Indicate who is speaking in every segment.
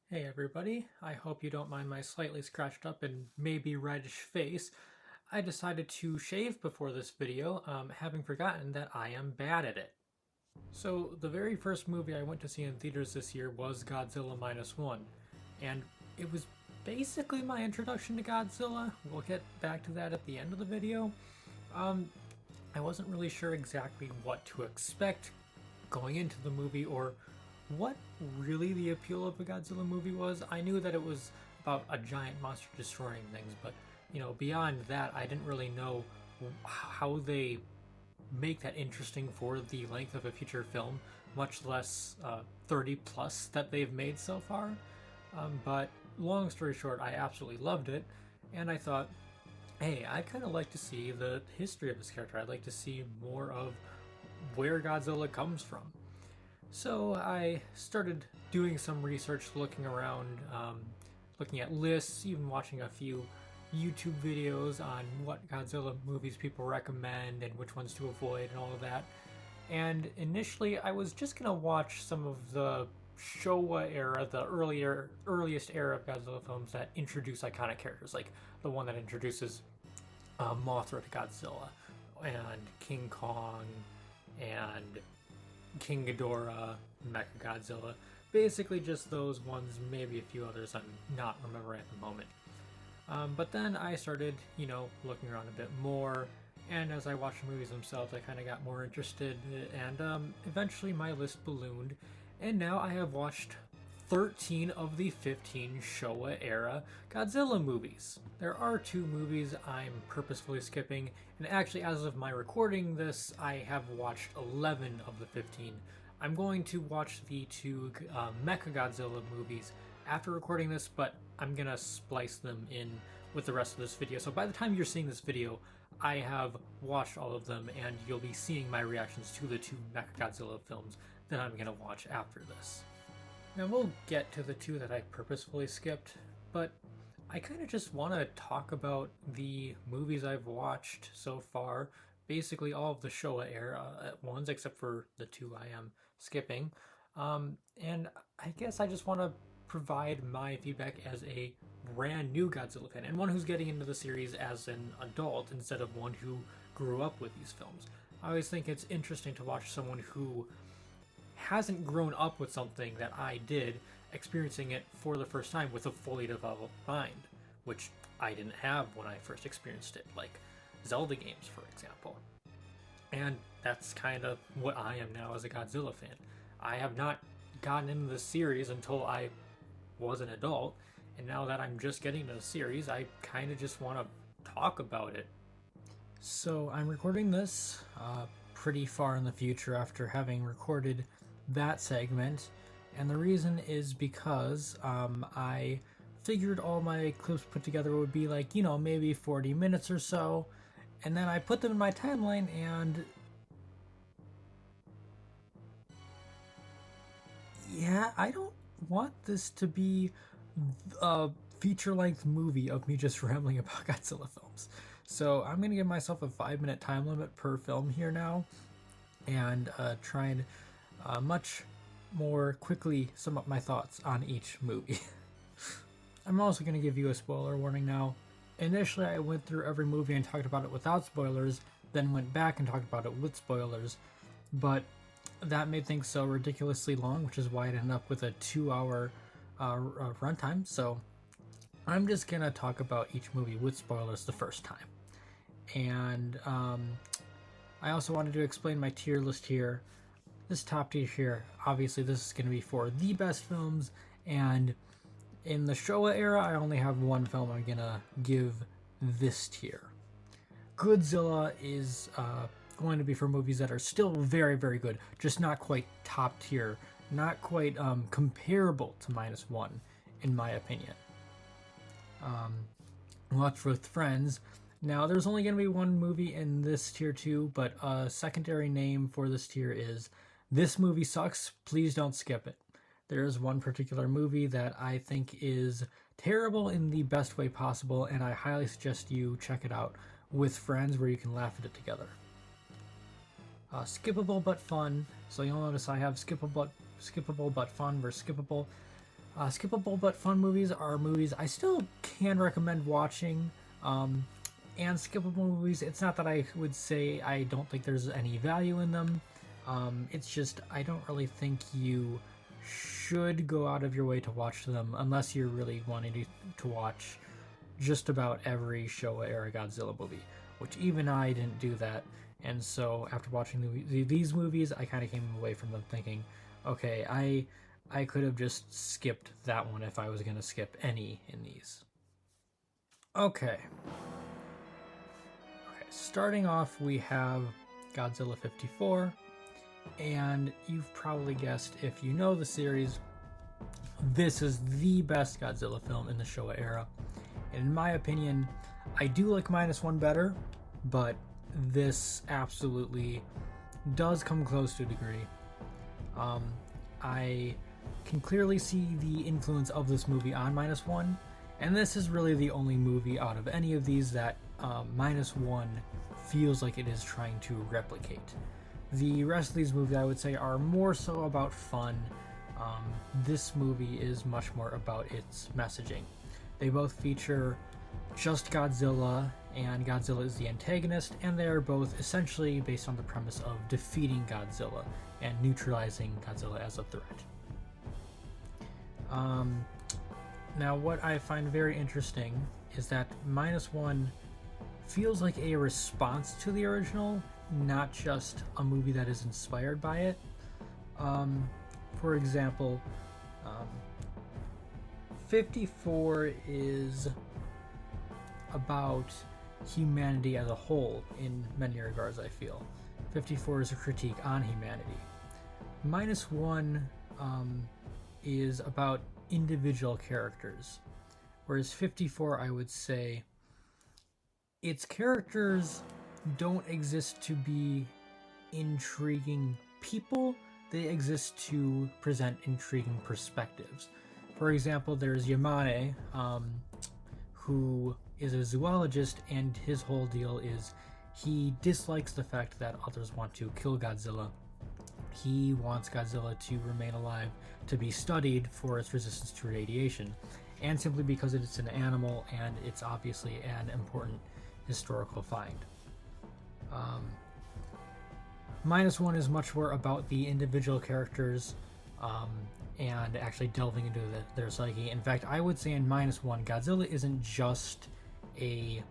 Speaker 1: Hey everybody, I hope you don't mind my slightly scratched up and maybe reddish face. I decided to shave before this video, having forgotten that I am bad at it. So, the very first movie I went to see in theaters this year was Godzilla Minus One, and it was basically my introduction to Godzilla. We'll get back to that at the end of the video. Um, I wasn't really sure exactly what to expect going into the movie or what really the appeal of a Godzilla movie was. I knew that it was about a giant monster destroying things, but beyond that, I didn't really know how they make that interesting for the length of a feature film, much less 30 plus that they've made so far. But long story short, I absolutely loved it, and I thought, hey, I'd kind of like to see the history of this character. I'd like to see more of where Godzilla comes from. So I started doing some research, looking around, looking at lists, even watching a few YouTube videos on what Godzilla movies people recommend and which ones to avoid and all of that. And initially, I was just gonna watch some of the Showa era, the earliest era of Godzilla films that introduce iconic characters, like the one that introduces Mothra to Godzilla, and King Kong, and King Ghidorah, Mechagodzilla. Basically just those ones, maybe a few others I'm not remembering at the moment. But then I started, looking around a bit more, and as I watched the movies themselves, I kind of got more interested, and eventually my list ballooned, and now I have watched 13 of the 15 Showa era Godzilla movies. There are two movies I'm purposefully skipping, and actually, as of my recording this, I have watched 11 of the 15. I'm going to watch the two Mechagodzilla movies after recording this, but I'm gonna splice them in with the rest of this video. So by the time you're seeing this video, I have watched all of them, and you'll be seeing my reactions to the two Mechagodzilla films that I'm gonna watch after this. Now we'll get to the two that I purposefully skipped, but I kind of just want to talk about the movies I've watched so far, basically all of the Showa era ones, except for the two I am skipping. And I guess I just want to provide my feedback as a brand new Godzilla fan, and one who's getting into the series as an adult instead of one who grew up with these films. I always think it's interesting to watch someone who hasn't grown up with something that I did, experiencing it for the first time with a fully developed mind, which I didn't have when I first experienced it, like Zelda games, for example. And that's kind of what I am now as a Godzilla fan. I have not gotten into the series until I was an adult, and now that I'm just getting into the series, I kind of just want to talk about it. So I'm recording this pretty far in the future after having recorded that segment, and the reason is because I figured all my clips put together would be like, maybe 40 minutes or so, and then I put them in my timeline, and yeah, I don't want this to be a feature-length movie of me just rambling about Godzilla films. So I'm gonna give myself a 5-minute time limit per film here now, and try and much more quickly sum up my thoughts on each movie. I'm also going to give you a spoiler warning now. Initially, I went through every movie and talked about it without spoilers, then went back and talked about it with spoilers, but that made things so ridiculously long, which is why I ended up with a 2-hour runtime. So I'm just going to talk about each movie with spoilers the first time. And I also wanted to explain my tier list here. This top tier here, obviously this is going to be for the best films, and in the Showa era, I only have one film I'm going to give this tier. Godzilla is going to be for movies that are still very, very good, just not quite top tier, not quite comparable to Minus One, in my opinion. Watch with friends. Now, there's only going to be one movie in this tier too, but a secondary name for this tier is This Movie Sucks, Please Don't Skip It. There is one particular movie that I think is terrible in the best way possible, and I highly suggest you check it out with friends where you can laugh at it together. Skippable but fun, so you'll notice I have skippable but fun versus skippable. Skippable but fun movies are movies I still can recommend watching. And skippable movies, it's not that I would say I don't think there's any value in them. It's just I don't really think you should go out of your way to watch them unless you're really wanting to watch just about every Showa Era Godzilla movie, which even I didn't do that. And so after watching these movies, I kind of came away from them thinking, okay, I could have just skipped that one if I was going to skip any in these. Okay, starting off, we have Godzilla 54, and you've probably guessed, if you know the series, this is the best Godzilla film in the Showa era. And in my opinion, I do like -1 better, but this absolutely does come close to a degree. I can clearly see the influence of this movie on -1, and this is really the only movie out of any of these that -1 feels like it is trying to replicate. The rest of these movies, I would say, are more so about fun. This movie is much more about its messaging. They both feature just Godzilla, and Godzilla is the antagonist, and they are both essentially based on the premise of defeating Godzilla and neutralizing Godzilla as a threat. Now, what I find very interesting is that -1 feels like a response to the original, not just a movie that is inspired by it. For example, 54 is about humanity as a whole in many regards, I feel. 54 is a critique on humanity. -1 is about individual characters, whereas 54, I would say, its characters don't exist to be intriguing people, they exist to present intriguing perspectives. For example, there's Yamane, who is a zoologist, and his whole deal is he dislikes the fact that others want to kill Godzilla. He wants Godzilla to remain alive, to be studied for its resistance to radiation, and simply because it's an animal and it's obviously an important historical find. -1 is much more about the individual characters and actually delving into their psyche. In fact, I would say in -1, Godzilla isn't just a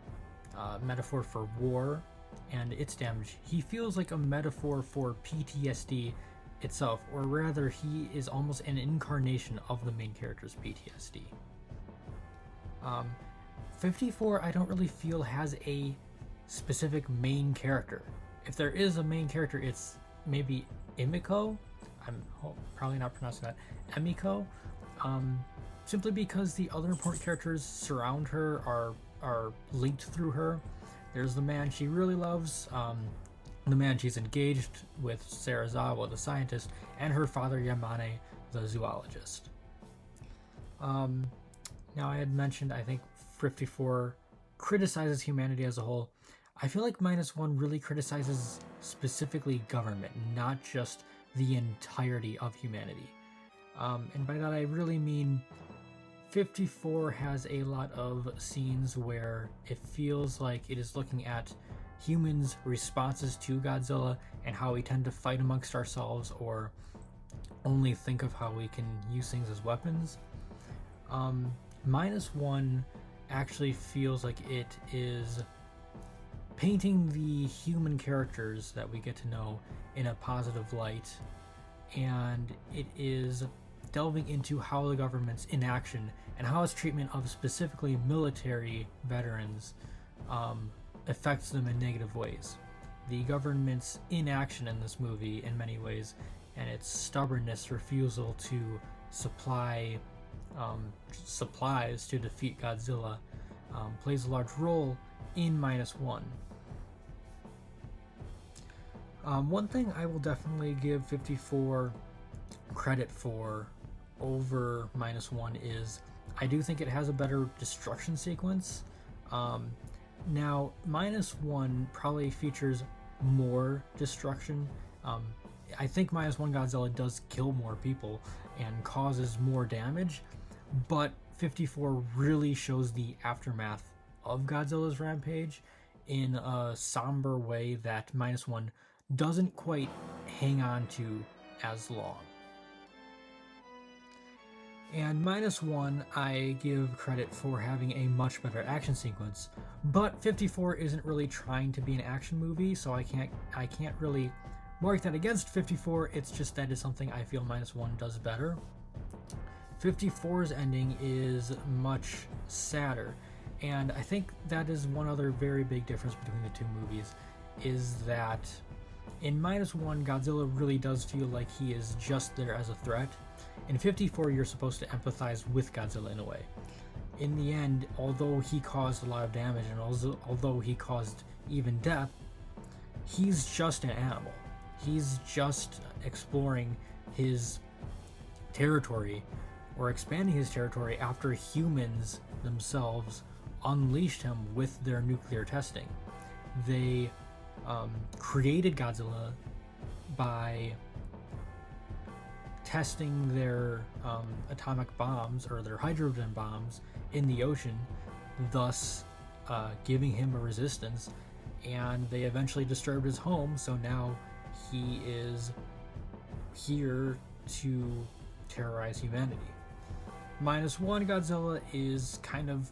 Speaker 1: metaphor for war and its damage. He feels like a metaphor for PTSD itself, or rather, he is almost an incarnation of the main character's PTSD. 54, I don't really feel has a specific main character. If there is a main character, it's maybe Emiko. I'm probably not pronouncing that. Emiko. Simply because the other important characters surround her are linked through her. There's the man she really loves, the man she's engaged with, Serizawa, the scientist, and her father, Yamane, the zoologist. Now, I had mentioned, I think 54 criticizes humanity as a whole. I feel like -1 really criticizes specifically government, not just the entirety of humanity. And by that I really mean 54 has a lot of scenes where it feels like it is looking at humans' responses to Godzilla and how we tend to fight amongst ourselves or only think of how we can use things as weapons. -1 actually feels like it is painting the human characters that we get to know in a positive light, and it is delving into how the government's inaction and how its treatment of specifically military veterans affects them in negative ways. The government's inaction in this movie in many ways, and its stubbornness, refusal to supply supplies to defeat Godzilla, plays a large role in -1. One thing I will definitely give 54 credit for over -1 is I do think it has a better destruction sequence. Now, -1 probably features more destruction. I think -1 Godzilla does kill more people and causes more damage, but 54 really shows the aftermath of Godzilla's rampage in a somber way that -1 doesn't quite hang on to as long. And -1, I give credit for having a much better action sequence, but 54 isn't really trying to be an action movie, so I can't really mark that against 54. It's just that is something I feel -1 does better. 54's ending is much sadder, and I think that is one other very big difference between the two movies, is that in -1, Godzilla really does feel like he is just there as a threat. In 54, you're supposed to empathize with Godzilla in a way. In the end, although he caused a lot of damage and although he caused even death, he's just an animal. He's just exploring his territory, or expanding his territory, after humans themselves unleashed him with their nuclear testing. They created Godzilla by testing their atomic bombs, or their hydrogen bombs, in the ocean, thus giving him a resistance, and they eventually disturbed his home, so now he is here to terrorize humanity. -1 Godzilla is kind of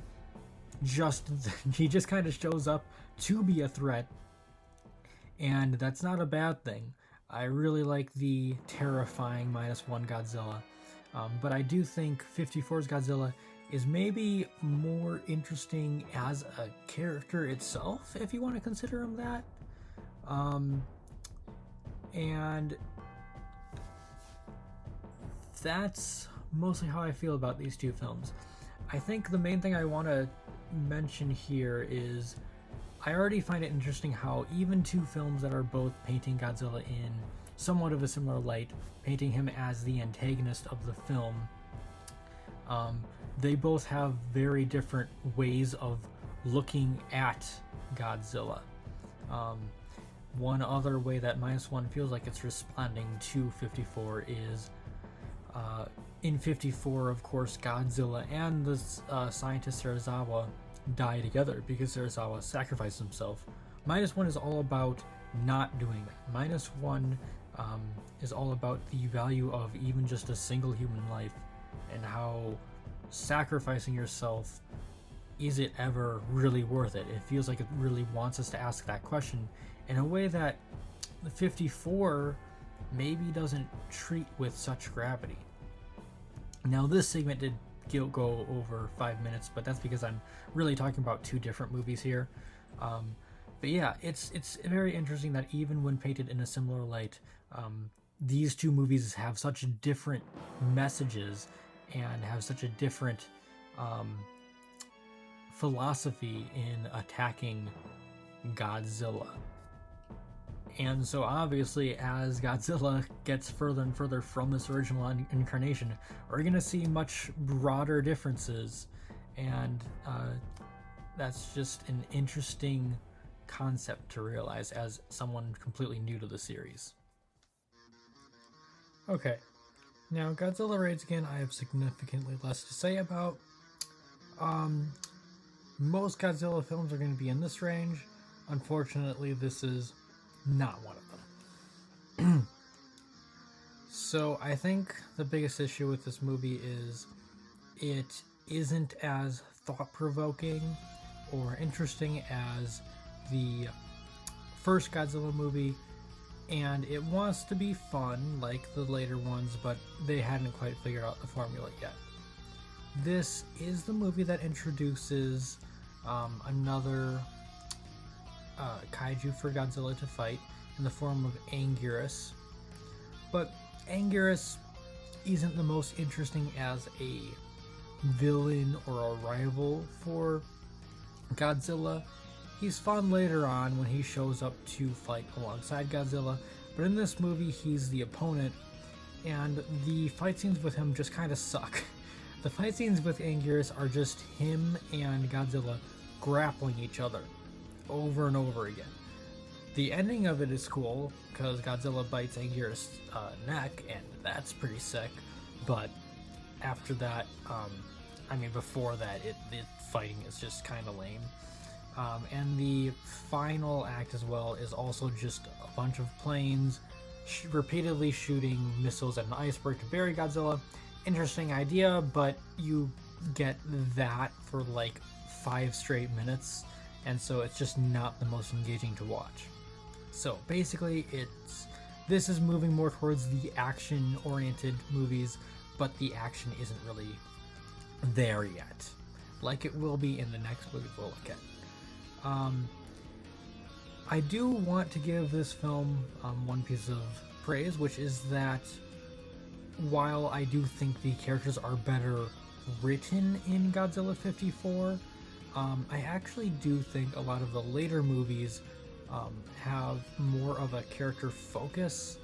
Speaker 1: just he just kind of shows up to be a threat, and that's not a bad thing. I really like the terrifying -1 Godzilla, but I do think 54's Godzilla is maybe more interesting as a character itself, if you want to consider him that. And that's mostly how I feel about these two films. I think the main thing I want to mention here is I already find it interesting how even two films that are both painting Godzilla in somewhat of a similar light, painting him as the antagonist of the film, they both have very different ways of looking at Godzilla. One other way that -1 feels like it's responding to 54 is in 54, of course, Godzilla and the scientist Serizawa die together because Serizawa sacrificed himself. -1 is all about not doing that. -1 is all about the value of even just a single human life, and how sacrificing yourself, is it ever really worth it? It feels like it really wants us to ask that question in a way that the 54 maybe doesn't treat with such gravity. Now, this segment did go over 5 minutes, but that's because I'm really talking about two different movies here. But yeah, it's very interesting that even when painted in a similar light, these two movies have such different messages and have such a different philosophy in attacking Godzilla. And so obviously, as Godzilla gets further and further from this original incarnation, we're going to see much broader differences, and that's just an interesting concept to realize as someone completely new to the series. Okay, now Godzilla Raids Again I have significantly less to say about. Most Godzilla films are going to be in this range. Unfortunately, this is not one of them. So I think the biggest issue with this movie is it isn't as thought-provoking or interesting as the first Godzilla movie, and it wants to be fun like the later ones, but they hadn't quite figured out the formula yet. This is the movie that introduces another kaiju for Godzilla to fight in the form of Anguirus, but Anguirus isn't the most interesting as a villain or a rival for Godzilla. He's fun later on when he shows up to fight alongside Godzilla, but in this movie he's the opponent, and the fight scenes with him just kind of suck. The fight scenes with Anguirus are just him and Godzilla grappling each other over and over again. The ending of it is cool because Godzilla bites Anguirus' neck, and that's pretty sick. But after that, I mean, before that, the fighting is just kind of lame. And the final act as well is also just a bunch of planes repeatedly shooting missiles at an iceberg to bury Godzilla. Interesting idea, but you get that for like 5 straight minutes, and so it's just not the most engaging to watch. So basically, this is moving more towards the action-oriented movies, but the action isn't really there yet, like it will be in the next movie we'll look at. I do want to give this film one piece of praise, which is that while I do think the characters are better written in Godzilla 54, I actually do think a lot of the later movies have more of a character focus,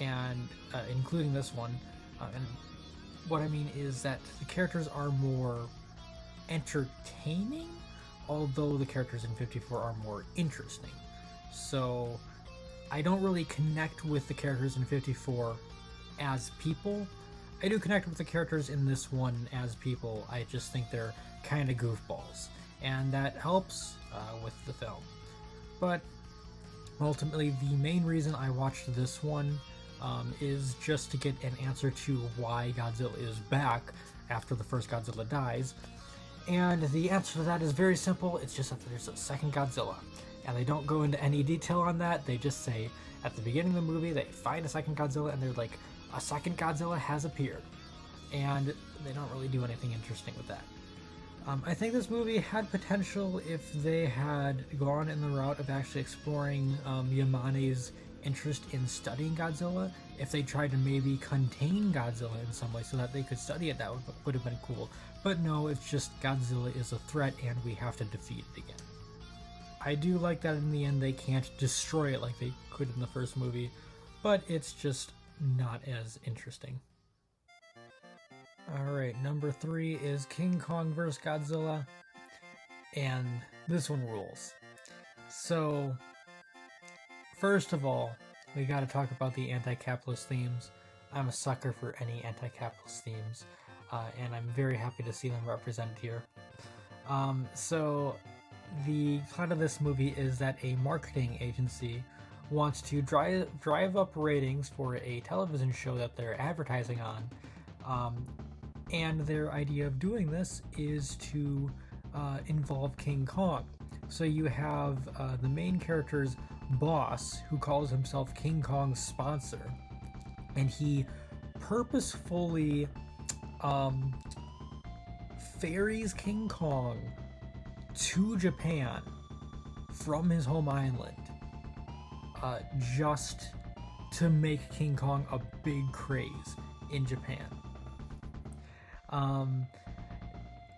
Speaker 1: and including this one. And what I mean is that the characters are more entertaining, although the characters in 54 are more interesting. So I don't really connect with the characters in 54 as people. I do connect with the characters in this one as people. I just think they're kind of goofballs, and that helps with the film. But ultimately, the main reason I watched this one is just to get an answer to why Godzilla is back after the first Godzilla dies. And the answer to that is very simple. It's just that there's a second Godzilla. And they don't go into any detail on that. They just say, at the beginning of the movie, they find a second Godzilla, and they're like, a second Godzilla has appeared. And they don't really do anything interesting with that. I think this movie had potential if they had gone in the route of actually exploring Yamane's interest in studying Godzilla. If they tried to maybe contain Godzilla in some way so that they could study it, that would have been cool. But no, it's just Godzilla is a threat and we have to defeat it again. I do like that in the end they can't destroy it like they could in the first movie, but it's just not as interesting. Alright, number 3 is King Kong vs. Godzilla, and this one rules. So, first of all, we gotta talk about the anti-capitalist themes. I'm a sucker for any anti-capitalist themes, and I'm very happy to see them represented here. So, the plot of this movie is that a marketing agency wants to drive up ratings for a television show that they're advertising on, and their idea of doing this is to involve King Kong. So you have the main character's boss, who calls himself King Kong's sponsor, and he purposefully ferries King Kong to Japan from his home island, just to make King Kong a big craze in Japan.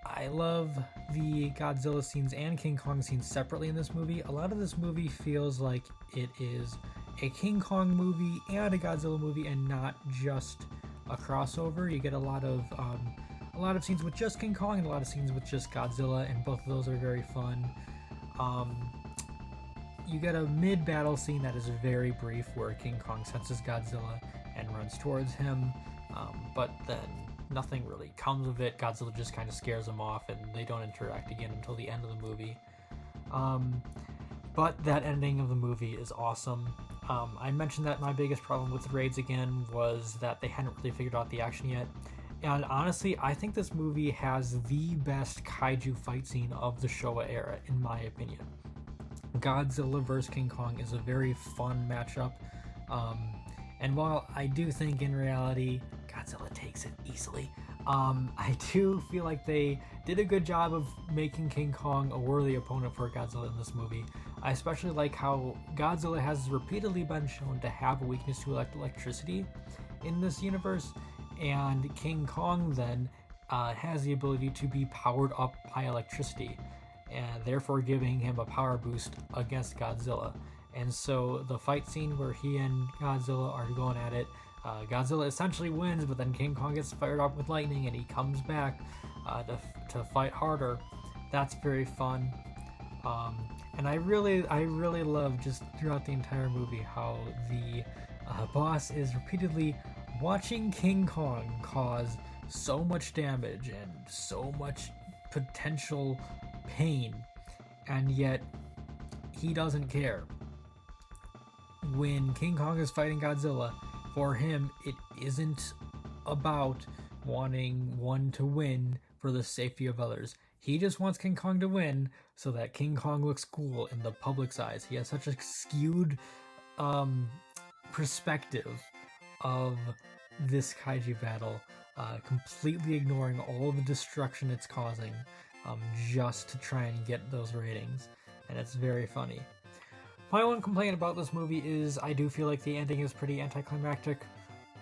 Speaker 1: I love the Godzilla scenes and King Kong scenes separately in this movie. A lot of this movie feels like it is a King Kong movie and a Godzilla movie, and not just a crossover. You get a lot of scenes with just King Kong and a lot of scenes with just Godzilla, and both of those are very fun. You get a mid-battle scene that is very brief where King Kong senses Godzilla and runs towards him, but then nothing really comes of it. Godzilla just kind of scares him off, and they don't interact again until the end of the movie. But that ending of the movie is awesome. I mentioned that my biggest problem with the raids again was that they hadn't really figured out the action yet. And honestly, I think this movie has the best kaiju fight scene of the Showa era, in my opinion. Godzilla vs. King Kong is a very fun matchup. And while I do think in reality Godzilla takes it easily, I do feel like they did a good job of making King Kong a worthy opponent for Godzilla in this movie. I especially like how Godzilla has repeatedly been shown to have a weakness to electricity in this universe, and King Kong then has the ability to be powered up by electricity, and therefore giving him a power boost against Godzilla. And so the fight scene where he and Godzilla are going at it, Godzilla essentially wins, but then King Kong gets fired up with lightning and he comes back to fight harder. That's very fun. And I really love just throughout the entire movie how the boss is repeatedly Watching King Kong cause so much damage and so much potential pain, and yet he doesn't care. When King Kong is fighting Godzilla, for him, it isn't about wanting one to win for the safety of others. He just wants King Kong to win so that King Kong looks cool in the public's eyes. He has such a skewed perspective of this kaiju battle, completely ignoring all the destruction it's causing, just to try and get those ratings. And it's very funny. My one complaint about this movie is I do feel like the ending is pretty anticlimactic.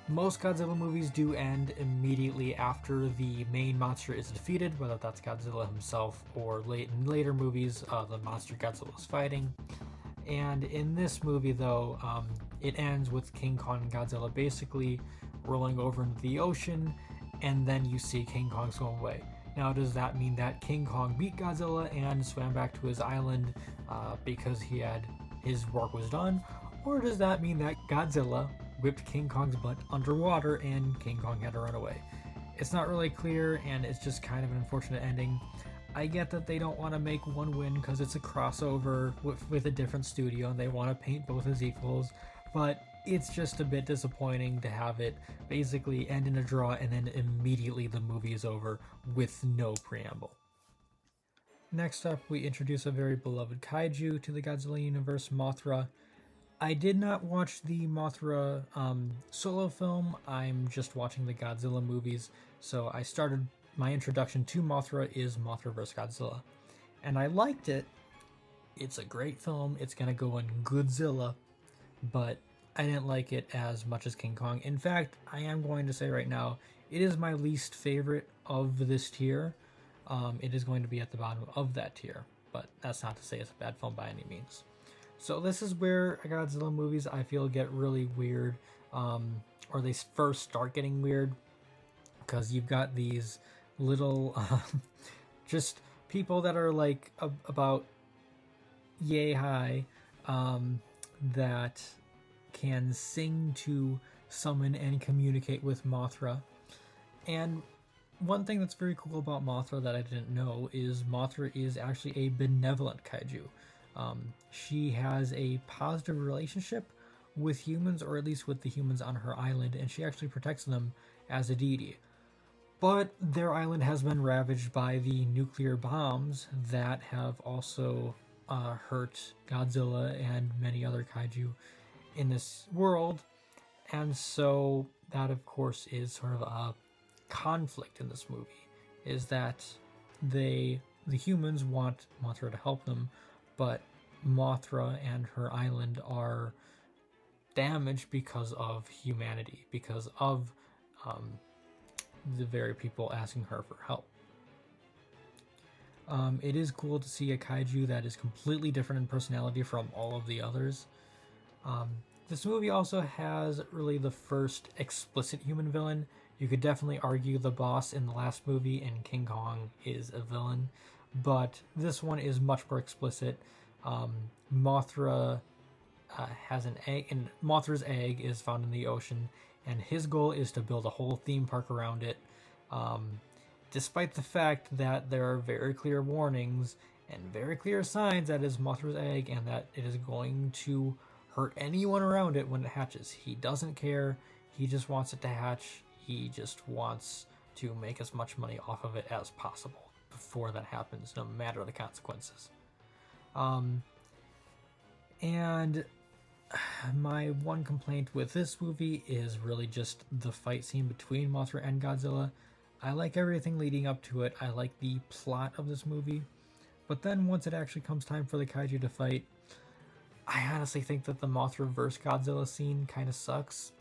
Speaker 1: Most Godzilla movies do end immediately after the main monster is defeated, whether that's Godzilla himself or in later movies, the monster Godzilla is fighting. And in this movie, though, it ends with King Kong and Godzilla basically rolling over into the ocean, and then you see King Kong swim away. Now, does that mean that King Kong beat Godzilla and swam back to his island because his work was done? Or does that mean that Godzilla whipped King Kong's butt underwater and King Kong had to run away? It's not really clear, and it's just kind of an unfortunate ending. I get that they don't want to make one win because it's a crossover with a different studio and they want to paint both as equals, but it's just a bit disappointing to have it basically end in a draw and then immediately the movie is over with no preamble. Next up, we introduce a very beloved kaiju to the Godzilla universe, Mothra. I did not watch the Mothra solo film. I'm just watching the Godzilla movies, so my introduction to Mothra is Mothra vs. Godzilla. And I liked it. It's a great film. It's going to go in Godzilla, but I didn't like it as much as King Kong. In fact, I am going to say right now, it is my least favorite of this tier. It is going to be at the bottom of that tier, but that's not to say it's a bad film by any means. So this is where Godzilla movies, I feel, get really weird, or they first start getting weird, because you've got these little just people that are like about yay high, that can sing to summon and communicate with Mothra. And one thing that's very cool about Mothra that I didn't know is Mothra is actually a benevolent kaiju. She has a positive relationship with humans, or at least with the humans on her island, and she actually protects them as a deity. But their island has been ravaged by the nuclear bombs that have also hurt Godzilla and many other kaiju in this world. And so that, of course, is sort of a conflict in this movie, is that the humans want Mothra to help them, but Mothra and her island are damaged because of humanity, because of the very people asking her for help. It is cool to see a kaiju that is completely different in personality from all of the others. This movie also has really the first explicit human villain. You could definitely argue the boss in the last movie in King Kong is a villain, but this one is much more explicit. Mothra has an egg, and Mothra's egg is found in the ocean, and his goal is to build a whole theme park around it, despite the fact that there are very clear warnings and very clear signs that it is Mothra's egg and that it is going to hurt anyone around it when it hatches. He doesn't care. He just wants it to hatch. He just wants to make as much money off of it as possible before that happens, no matter the consequences. And my one complaint with this movie is really just the fight scene between Mothra and Godzilla. I like everything leading up to it. I like the plot of this movie. But then once it actually comes time for the kaiju to fight, I honestly think that the Mothra vs. Godzilla scene kind of sucks.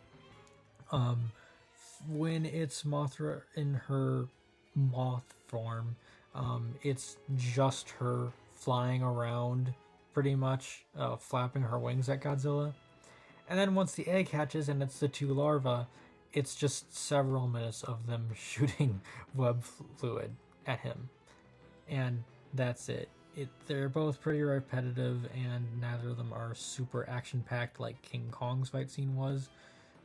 Speaker 1: When it's Mothra in her moth form, it's just her flying around, pretty much, flapping her wings at Godzilla. And then once the egg hatches and it's the two larvae, it's just several minutes of them shooting web fluid at him. And that's it. They're both pretty repetitive, and neither of them are super action-packed like King Kong's fight scene was.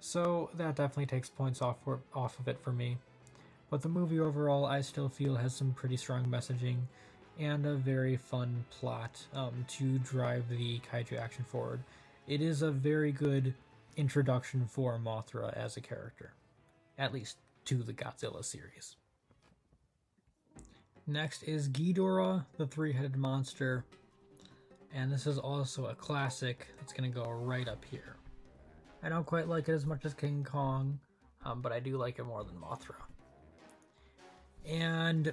Speaker 1: So that definitely takes points off of it for me. But the movie overall, I still feel has some pretty strong messaging and a very fun plot to drive the kaiju action forward. It is a very good introduction for Mothra as a character, at least to the Godzilla series. Next is Ghidorah, the three-headed monster, and this is also a classic that's going to go right up here. I don't quite like it as much as King Kong, but I do like it more than Mothra. And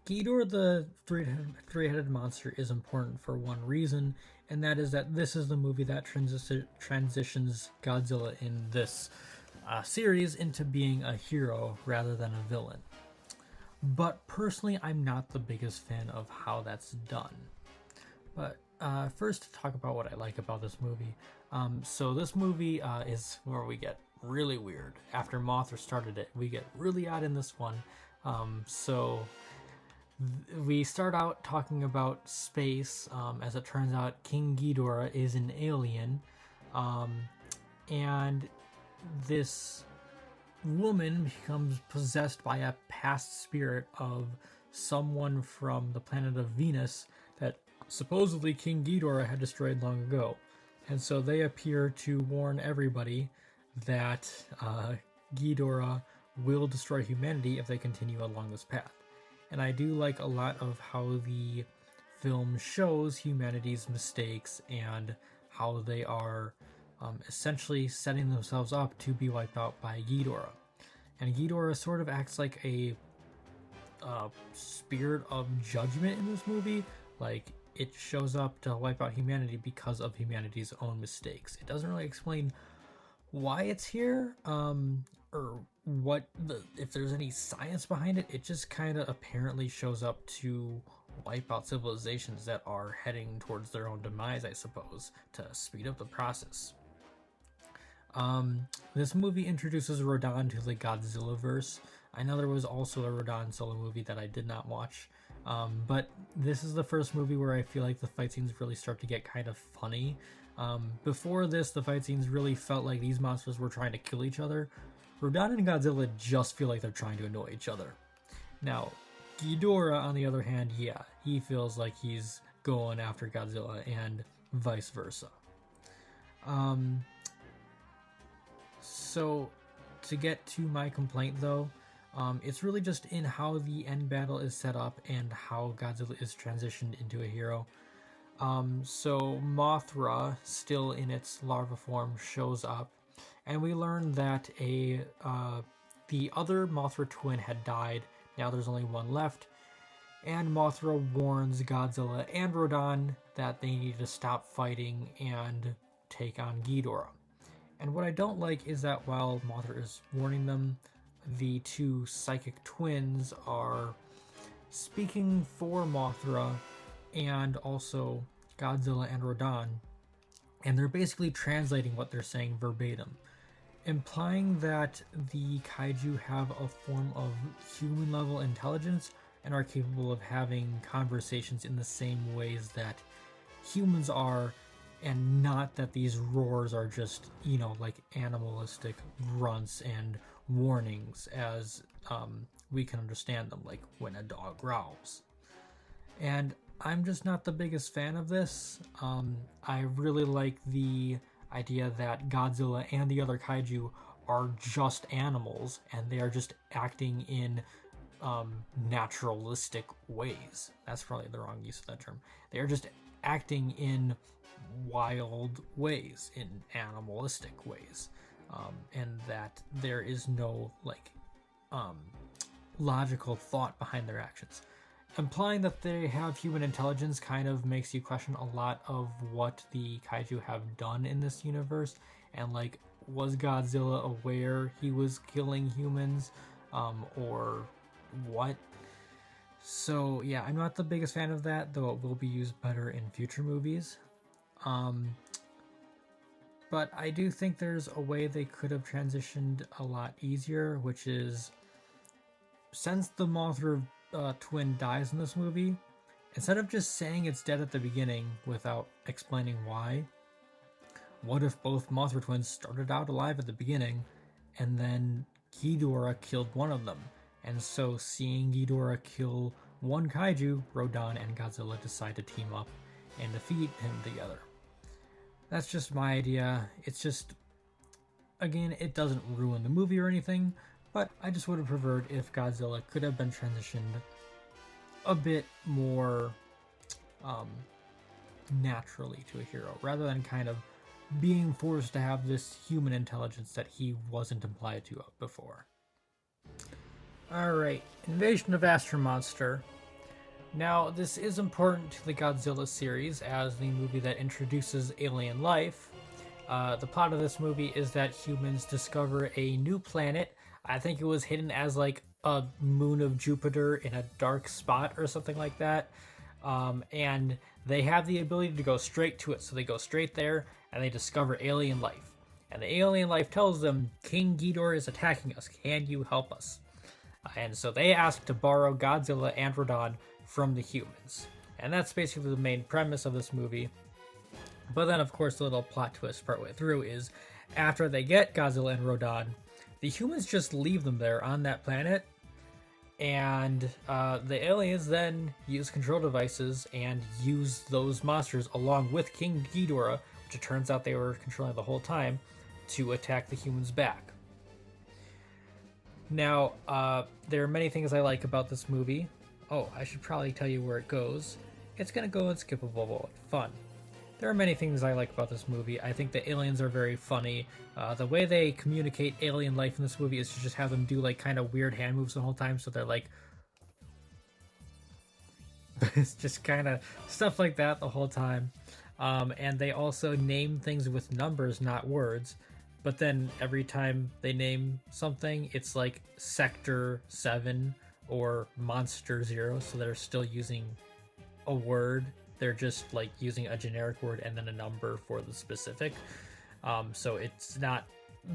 Speaker 1: Ghidorah, the three-headed monster, is important for one reason, and that is that this is the movie that transitions Godzilla in this series into being a hero rather than a villain. But personally, I'm not the biggest fan of how that's done. But first, to talk about what I like about this movie. So this movie is where we get really weird. After Mothra started it, we get really odd in this one. We start out talking about space. As it turns out, King Ghidorah is an alien. And this woman becomes possessed by a past spirit of someone from the planet of Venus that supposedly King Ghidorah had destroyed long ago. And so they appear to warn everybody that Ghidorah will destroy humanity if they continue along this path. And I do like a lot of how the film shows humanity's mistakes and how they are essentially setting themselves up to be wiped out by Ghidorah. And Ghidorah sort of acts like a spirit of judgment in this movie. Like, it shows up to wipe out humanity because of humanity's own mistakes. It doesn't really explain why it's here, or if there's any science behind it. It just kind of apparently shows up to wipe out civilizations that are heading towards their own demise, I suppose, to speed up the process. This movie introduces Rodan to the Godzilla verse. I know there was also a Rodan solo movie that I did not watch, but this is the first movie where I feel like the fight scenes really start to get kind of funny. Before this, the fight scenes really felt like these monsters were trying to kill each other. Rodan and Godzilla just feel like they're trying to annoy each other. Now, Ghidorah, on the other hand, yeah, he feels like he's going after Godzilla and vice versa. So, to get to my complaint though, it's really just in how the end battle is set up and how Godzilla is transitioned into a hero. So Mothra, still in its larva form, shows up, and we learn that the other Mothra twin had died. Now there's only one left, and Mothra warns Godzilla and Rodan that they need to stop fighting and take on Ghidorah. And what I don't like is that while Mothra is warning them, the two psychic twins are speaking for Mothra and also Godzilla and Rodan, and they're basically translating what they're saying verbatim, implying that the kaiju have a form of human level intelligence and are capable of having conversations in the same ways that humans are, and not that these roars are just, like animalistic grunts and warnings as we can understand them, like when a dog growls. And I'm just not the biggest fan of this. I really like the idea that Godzilla and the other kaiju are just animals, and they are just acting in naturalistic ways. That's probably the wrong use of that term. They are just acting in wild ways, in animalistic ways, and that there is no logical thought behind their actions. Implying that they have human intelligence kind of makes you question a lot of what the kaiju have done in this universe, and was Godzilla aware he was killing humans, or what? So yeah, I'm not the biggest fan of that, though it will be used better in future movies. But I do think there's a way they could have transitioned a lot easier, which is, since the Mothra twin dies in this movie, instead of just saying it's dead at the beginning without explaining why, what if both Mothra twins started out alive at the beginning, and then Ghidorah killed one of them? And so seeing Ghidorah kill one kaiju, Rodan and Godzilla decide to team up and defeat him together. That's just my idea. It's just, again, it doesn't ruin the movie or anything, but I just would have preferred if Godzilla could have been transitioned a bit more naturally to a hero, rather than kind of being forced to have this human intelligence that he wasn't implied to before. Alright, Invasion of Astro Monster. Now, this is important to the Godzilla series as the movie that introduces alien life. The plot of this movie is that humans discover a new planet. I think it was hidden as like a moon of Jupiter in a dark spot or something like that. And they have the ability to go straight to it. So they go straight there and they discover alien life. And the alien life tells them, King Ghidorah is attacking us. Can you help us? And so they ask to borrow Godzilla and Rodan from the humans. And that's basically the main premise of this movie. But then, of course, the little plot twist partway through is after they get Godzilla and Rodan, the humans just leave them there on that planet. And the aliens then use control devices and use those monsters along with King Ghidorah, which it turns out they were controlling the whole time, to attack the humans back. Now, there are many things I like about this movie. Oh, I should probably tell you where it goes. It's going to go in skippable but fun. There are many things I like about this movie. I think the aliens are very funny. The way they communicate alien life in this movie is to just have them do like kind of weird hand moves the whole time. So they're like... it's just kind of stuff like that the whole time. And they also name things with numbers, not words. But then every time they name something, it's like Sector 7 or Monster 0. So they're still using a word. They're just like using a generic word and then a number for the specific. So it's not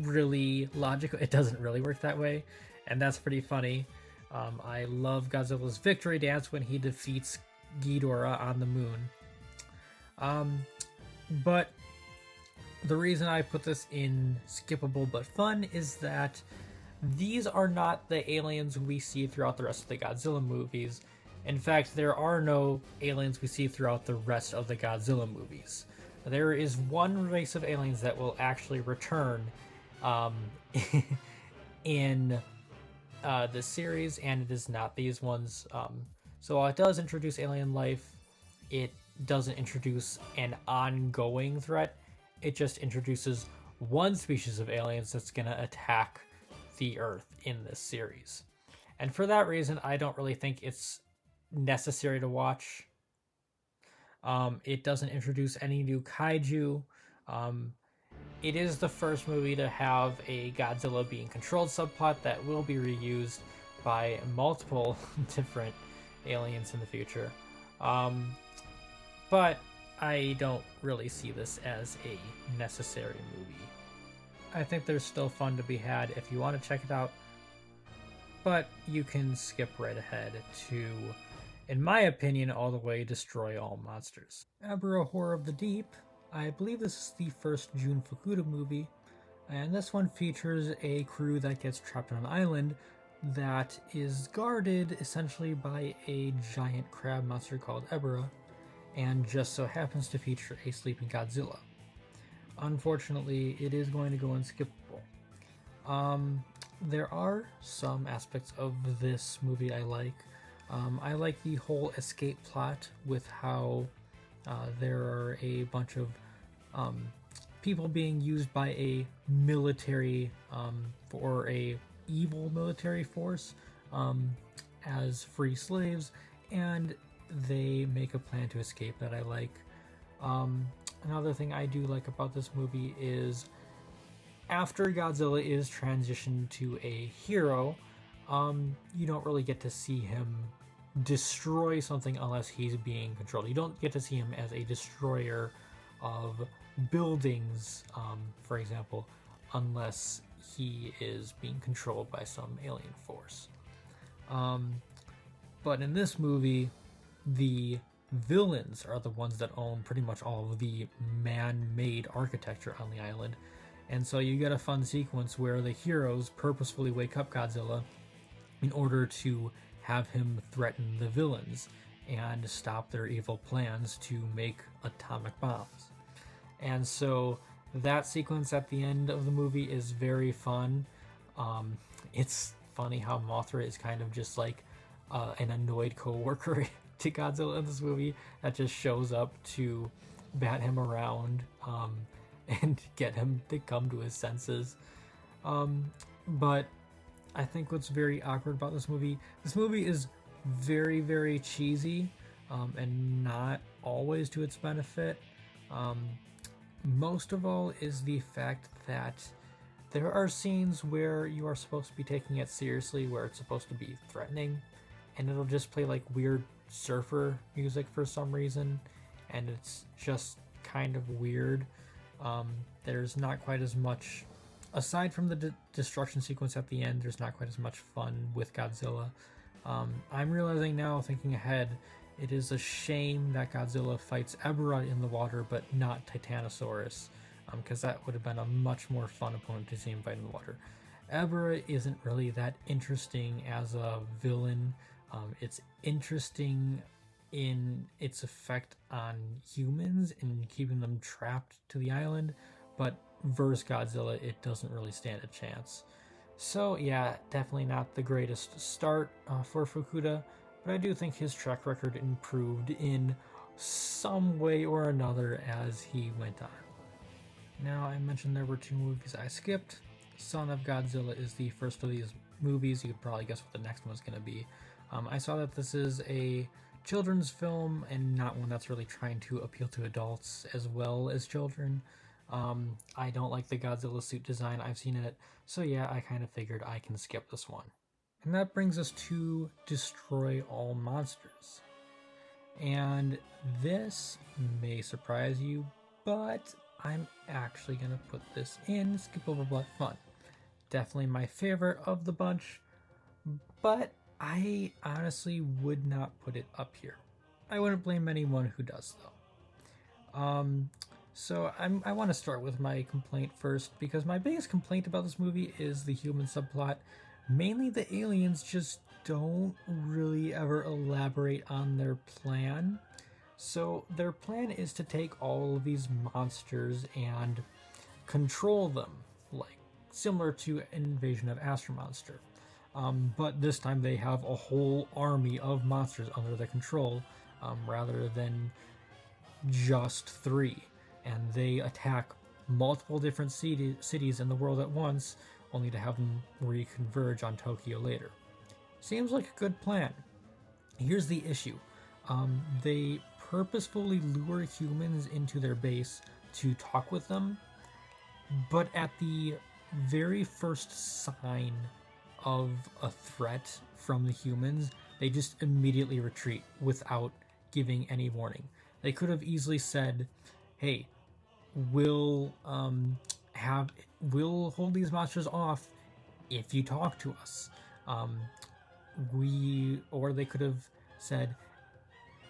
Speaker 1: really logical. It doesn't really work that way. And that's pretty funny. I love Godzilla's victory dance when he defeats Ghidorah on the moon. But the reason I put this in skippable but fun is that these are not the aliens we see throughout the rest of the Godzilla movies. In fact, there are no aliens we see throughout the rest of the Godzilla movies. There is one race of aliens that will actually return in the series, and it is not these ones. So while it does introduce alien life, it doesn't introduce an ongoing threat. It just introduces one species of aliens that's going to attack the Earth in this series. And for that reason, I don't really think it's necessary to watch. It doesn't introduce any new kaiju. It is the first movie to have a Godzilla being controlled subplot that will be reused by multiple different aliens in the future. But I don't really see this as a necessary movie. I think there's still fun to be had if you want to check it out, but you can skip right ahead to, in my opinion, all the way Destroy All Monsters. Ebirah Horror of the Deep. I believe this is the first Jun Fukuda movie, and this one features a crew that gets trapped on an island that is guarded essentially by a giant crab monster called Ebirah, and just so happens to feature a sleeping Godzilla. Unfortunately, it is going to go unskippable. There are some aspects of this movie I like. I like the whole escape plot with how there are a bunch of people being used by a military for a evil military force as free slaves, and they make a plan to escape that I like. Another thing I do like about this movie is after Godzilla is transitioned to a hero, you don't really get to see him destroy something unless he's being controlled. You don't get to see him as a destroyer of buildings, for example, unless he is being controlled by some alien force. But in this movie, the villains are the ones that own pretty much all of the man-made architecture on the island. And so you get a fun sequence where the heroes purposefully wake up Godzilla in order to have him threaten the villains and stop their evil plans to make atomic bombs. And so that sequence at the end of the movie is very fun. It's funny how Mothra is kind of just like an annoyed co-worker to Godzilla in this movie that just shows up to bat him around and get him to come to his senses. But I think what's very awkward about this movie is very, very cheesy and not always to its benefit. Most of all is the fact that there are scenes where you are supposed to be taking it seriously, where it's supposed to be threatening, and it'll just play like weird surfer music for some reason, and it's just kind of weird. There's not quite as much, aside from the destruction sequence at the end, there's not quite as much fun with Godzilla. I'm realizing now, thinking ahead, it is a shame that Godzilla fights Ebirah in the water, but not Titanosaurus, because that would have been a much more fun opponent to see him fight in the water. Ebirah isn't really that interesting as a villain. It's interesting in its effect on humans and keeping them trapped to the island, but versus Godzilla, it doesn't really stand a chance. So yeah, definitely not the greatest start for Fukuda, but I do think his track record improved in some way or another as he went on. Now, I mentioned there were 2 movies I skipped. Son of Godzilla is the first of these movies. You could probably guess what the next one's going to be. I saw that this is a children's film and not one that's really trying to appeal to adults as well as children. I don't like the Godzilla suit design. I've seen it. So yeah, I kind of figured I can skip this one. And that brings us to Destroy All Monsters. And this may surprise you, but I'm actually going to put this in Skip Over Blood Fun. Definitely my favorite of the bunch, but I honestly would not put it up here. I wouldn't blame anyone who does, though. So I want to start with my complaint first, because my biggest complaint about this movie is the human subplot. Mainly the aliens just don't really ever elaborate on their plan. So their plan is to take all of these monsters and control them, like similar to Invasion of Astro Monster. But this time they have a whole army of monsters under their control, rather than just 3. And they attack multiple different cities in the world at once, only to have them reconverge on Tokyo later. Seems like a good plan. Here's the issue. They purposefully lure humans into their base to talk with them, but at the very first sign of a threat from the humans, they just immediately retreat without giving any warning. They could have easily said, hey, we'll hold these monsters off if you talk to us. Or they could have said,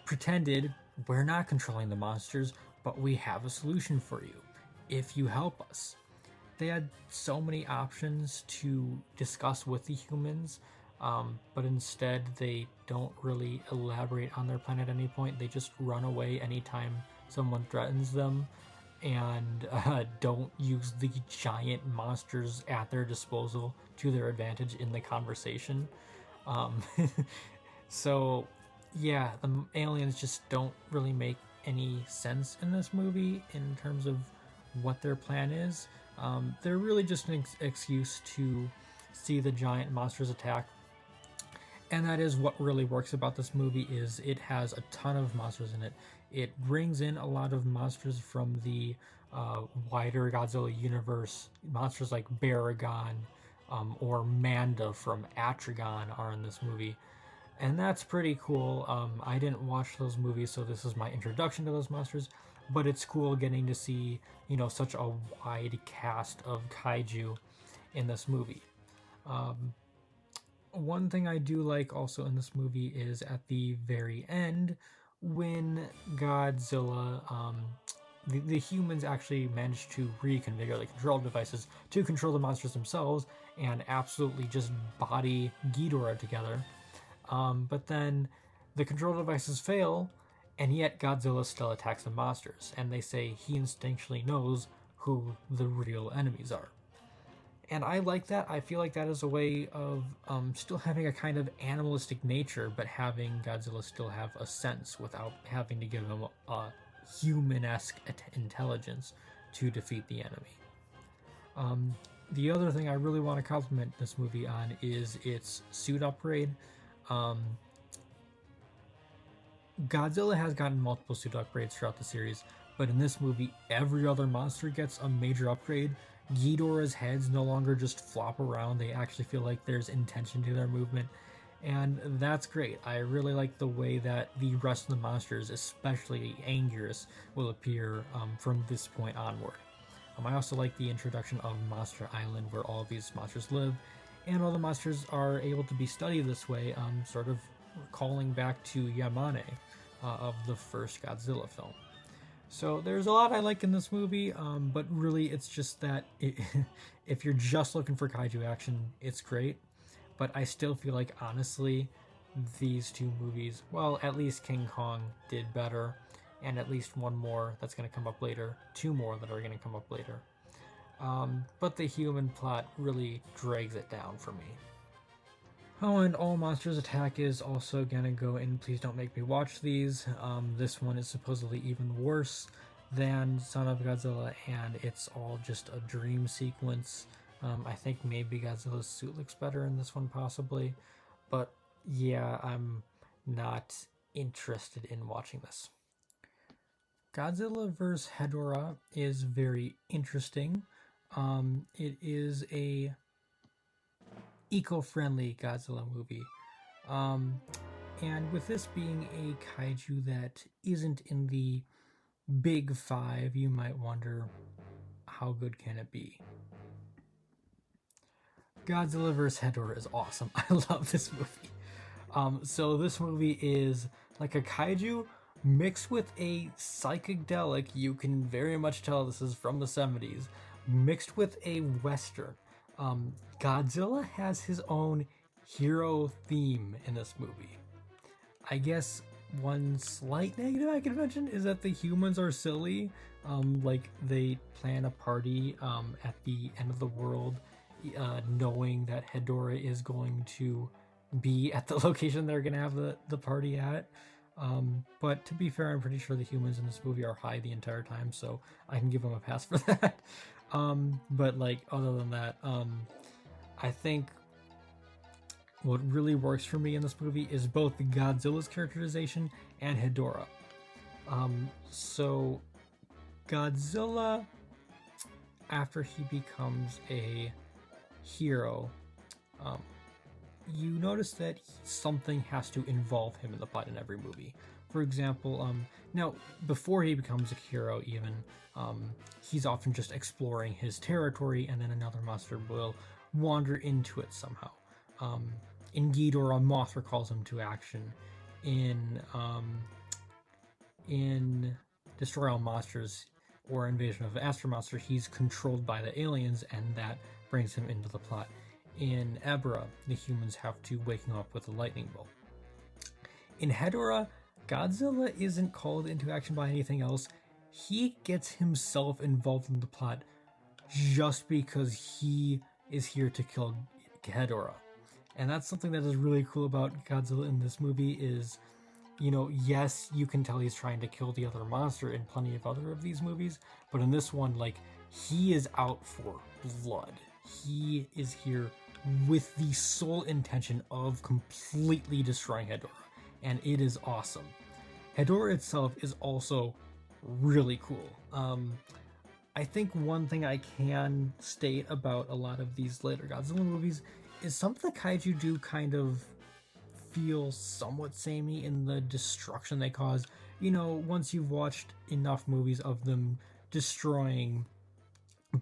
Speaker 1: pretended we're not controlling the monsters, but we have a solution for you if you help us. They had so many options to discuss with the humans, but instead they don't really elaborate on their plan at any point. They just run away anytime someone threatens them, and don't use the giant monsters at their disposal to their advantage in the conversation. So yeah, the aliens just don't really make any sense in this movie in terms of what their plan is. They're really just an excuse to see the giant monsters attack. And that is what really works about this movie, is it has a ton of monsters in it. It brings in a lot of monsters from the wider Godzilla universe. Monsters like Baragon or Manda from Atragon are in this movie. And that's pretty cool. I didn't watch those movies, so this is my introduction to those monsters. But it's cool getting to see, such a wide cast of kaiju in this movie. One thing I do like also in this movie is at the very end when Godzilla, the humans actually managed to reconfigure the control devices to control the monsters themselves and absolutely just body Ghidorah together. But then the control devices fail, and yet Godzilla still attacks the monsters, and they say he instinctually knows who the real enemies are. And I like that. I feel like that is a way of still having a kind of animalistic nature, but having Godzilla still have a sense without having to give him a human-esque intelligence to defeat the enemy. The other thing I really want to compliment this movie on is its suit upgrade. Godzilla has gotten multiple suit upgrades throughout the series, but in this movie, every other monster gets a major upgrade. Ghidorah's heads no longer just flop around, they actually feel like there's intention to their movement, and that's great. I really like the way that the rest of the monsters, especially Anguirus, will appear from this point onward. I also like the introduction of Monster Island, where all of these monsters live, and all the monsters are able to be studied this way, sort of calling back to Yamane of the first Godzilla film. So there's a lot I like in this movie, but really it's just that if you're just looking for kaiju action, it's great. But I still feel like, honestly, these two movies, well, at least King Kong did better, and at least one more that's going to come up later, two more that are going to come up later. But the human plot really drags it down for me. Oh, and All Monsters Attack is also gonna go in Please Don't Make Me Watch These. This one is supposedly even worse than Son of Godzilla, and it's all just a dream sequence. I think maybe Godzilla's suit looks better in this one, possibly. But yeah, I'm not interested in watching this. Godzilla vs. Hedorah is very interesting. It is a eco-friendly Godzilla movie. And with this being a kaiju that isn't in the big five, you might wonder, how good can it be? Godzilla vs. Hedorah is awesome. I love this movie. So this movie is like a kaiju mixed with a psychedelic, you can very much tell this is from the 70s, mixed with a western. Godzilla has his own hero theme in this movie. I guess one slight negative I can mention is that the humans are silly. Like they plan a party at the end of the world, knowing that Hedorah is going to be at the location they're going to have the party at. But to be fair, I'm pretty sure the humans in this movie are high the entire time, so I can give them a pass for that. But like, other than that, I think what really works for me in this movie is both Godzilla's characterization and Hedorah. So Godzilla, after he becomes a hero, you notice that something has to involve him in the plot in every movie. For example, now before he becomes a hero even, he's often just exploring his territory, and then another monster will wander into it somehow. In Ghidorah, Mothra calls him to action. In Destroy All Monsters or Invasion of Astro Monster, he's controlled by the aliens, and that brings him into the plot. In Ebra, the humans have to wake him up with a lightning bolt. In Hedorah, Godzilla isn't called into action by anything else. He gets himself involved in the plot just because he is here to kill Hedorah. And that's something that is really cool about Godzilla in this movie is, you know, yes, you can tell he's trying to kill the other monster in plenty of other of these movies, but in this one, like, he is out for blood. He is here with the sole intention of completely destroying Hedorah, and it is awesome. Hedorah itself is also really cool. I think one thing I can state about a lot of these later Godzilla movies is some of the kaiju do kind of feel somewhat samey in the destruction they cause. You know, once you've watched enough movies of them destroying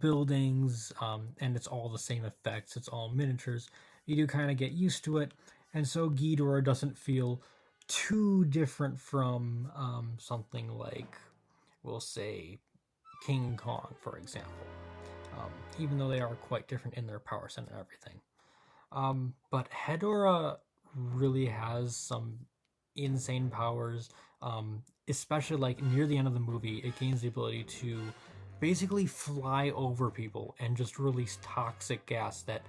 Speaker 1: buildings, and it's all the same effects, it's all miniatures, you do kind of get used to it, and so Ghidorah doesn't feel too different from something like, we'll say, King Kong, for example. Even though they are quite different in their power set and everything. But Hedorah really has some insane powers, especially like near the end of the movie. It gains the ability to basically fly over people and just release toxic gas that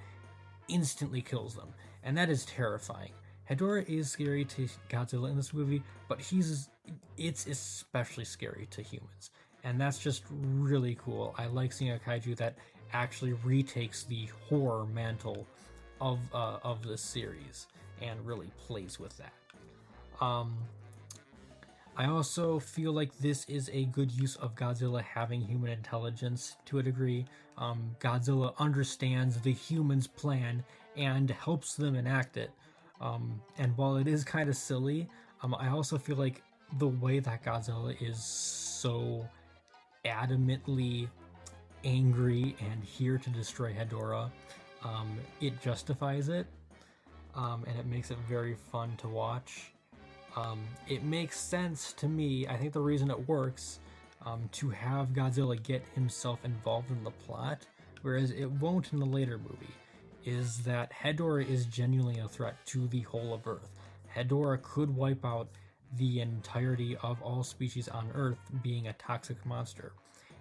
Speaker 1: instantly kills them, and that is terrifying. Hedorah is scary to Godzilla in this movie, but it's especially scary to humans, and that's just really cool. I like seeing a kaiju that actually retakes the horror mantle of this series and really plays with that. I also feel like this is a good use of Godzilla having human intelligence to a degree. Godzilla understands the humans' plan and helps them enact it. And while it is kind of silly, I also feel like the way that Godzilla is so adamantly angry and here to destroy Hedorah, it justifies it, and it makes it very fun to watch. It makes sense to me. I think the reason it works, to have Godzilla get himself involved in the plot, whereas it won't in the later movie, is that Hedorah is genuinely a threat to the whole of Earth. Hedorah could wipe out the entirety of all species on Earth, being a toxic monster.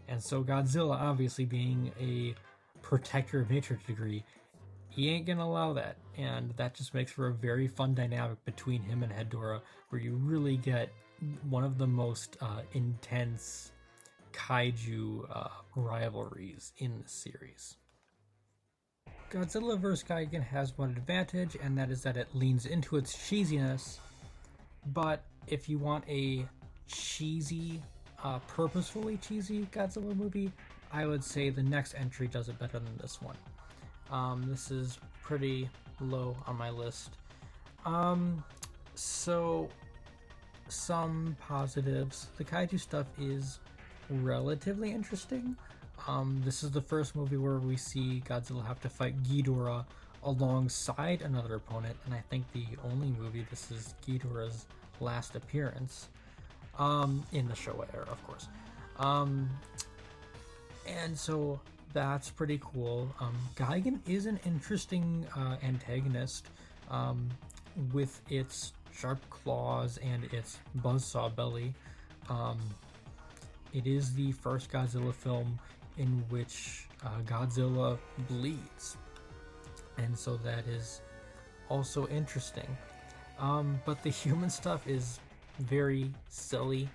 Speaker 1: And so Godzilla, obviously being a protector of nature to a degree, he ain't gonna allow that, and that just makes for a very fun dynamic between him and Hedorah, where you really get one of the most intense kaiju rivalries in the series. Godzilla vs. Gigan has one advantage, and that is that it leans into its cheesiness, but if you want a cheesy, purposefully cheesy Godzilla movie, I would say the next entry does it better than this one. This is pretty low on my list. So some positives. The kaiju stuff is relatively interesting. This is the first movie where we see Godzilla have to fight Ghidorah alongside another opponent, and I think the only movie this is Ghidorah's last appearance, in the Showa era, of course. And so that's pretty cool. Gigan is an interesting antagonist, with its sharp claws and its buzzsaw belly. It is the first Godzilla film in which Godzilla bleeds, and so that is also interesting. But the human stuff is very silly.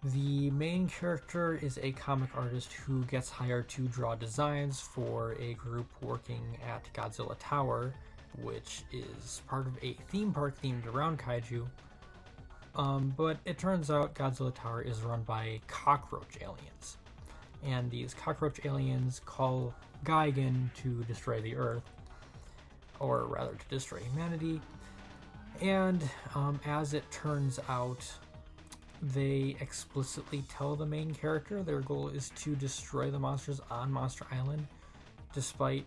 Speaker 1: The main character is a comic artist who gets hired to draw designs for a group working at Godzilla Tower, which is part of a theme park themed around kaiju. But it turns out Godzilla Tower is run by cockroach aliens. And these cockroach aliens call Gigan to destroy the Earth, or rather to destroy humanity. And as it turns out, they explicitly tell the main character their goal is to destroy the monsters on Monster Island, despite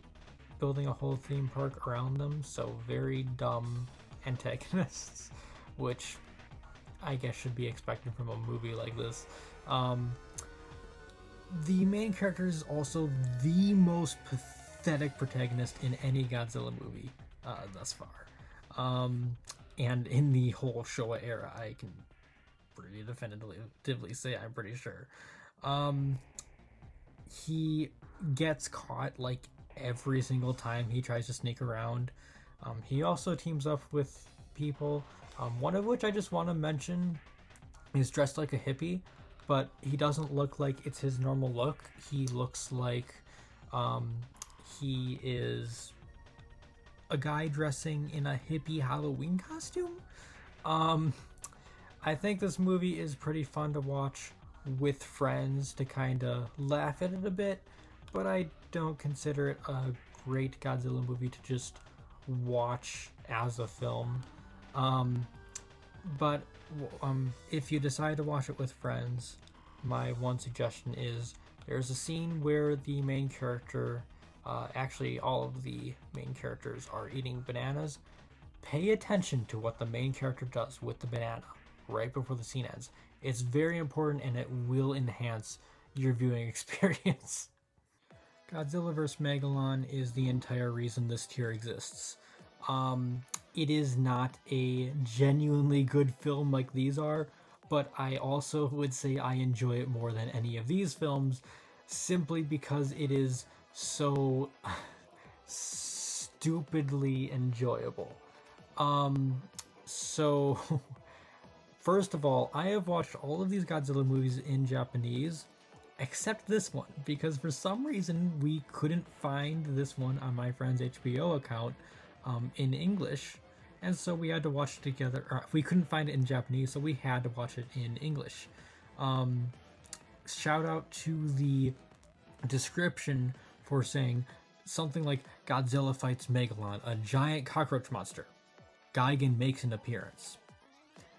Speaker 1: building a whole theme park around them. So very dumb antagonists, which I guess should be expected from a movie like this. The main character is also the most pathetic protagonist in any Godzilla movie thus far. And in the whole Showa era, I can pretty definitively say, I'm pretty sure. He gets caught like every single time he tries to sneak around. He also teams up with people, one of which I just want to mention is dressed like a hippie, but he doesn't look like it's his normal look. He looks like he is a guy dressing in a hippie Halloween costume. I think this movie is pretty fun to watch with friends to kind of laugh at it a bit, but I don't consider it a great Godzilla movie to just watch as a film. But if you decide to watch it with friends, my one suggestion is there's a scene where the main character, actually all of the main characters are eating bananas. pay attention to what the main character does with the banana right before the scene ends. It's very important and it will enhance your viewing experience. Godzilla vs. Megalon is the entire reason this tier exists. It is not a genuinely good film like these are, but I also would say I enjoy it more than any of these films simply because it is so stupidly enjoyable. So first of all, I have watched all of these Godzilla movies in Japanese except this one because for some reason we couldn't find this one on my friend's HBO account in English, and so we had to watch it together. Or we couldn't find it in Japanese, so we had to watch it in English. Shout out to the description for saying something like Godzilla fights Megalon, a giant cockroach monster. Gigan makes an appearance,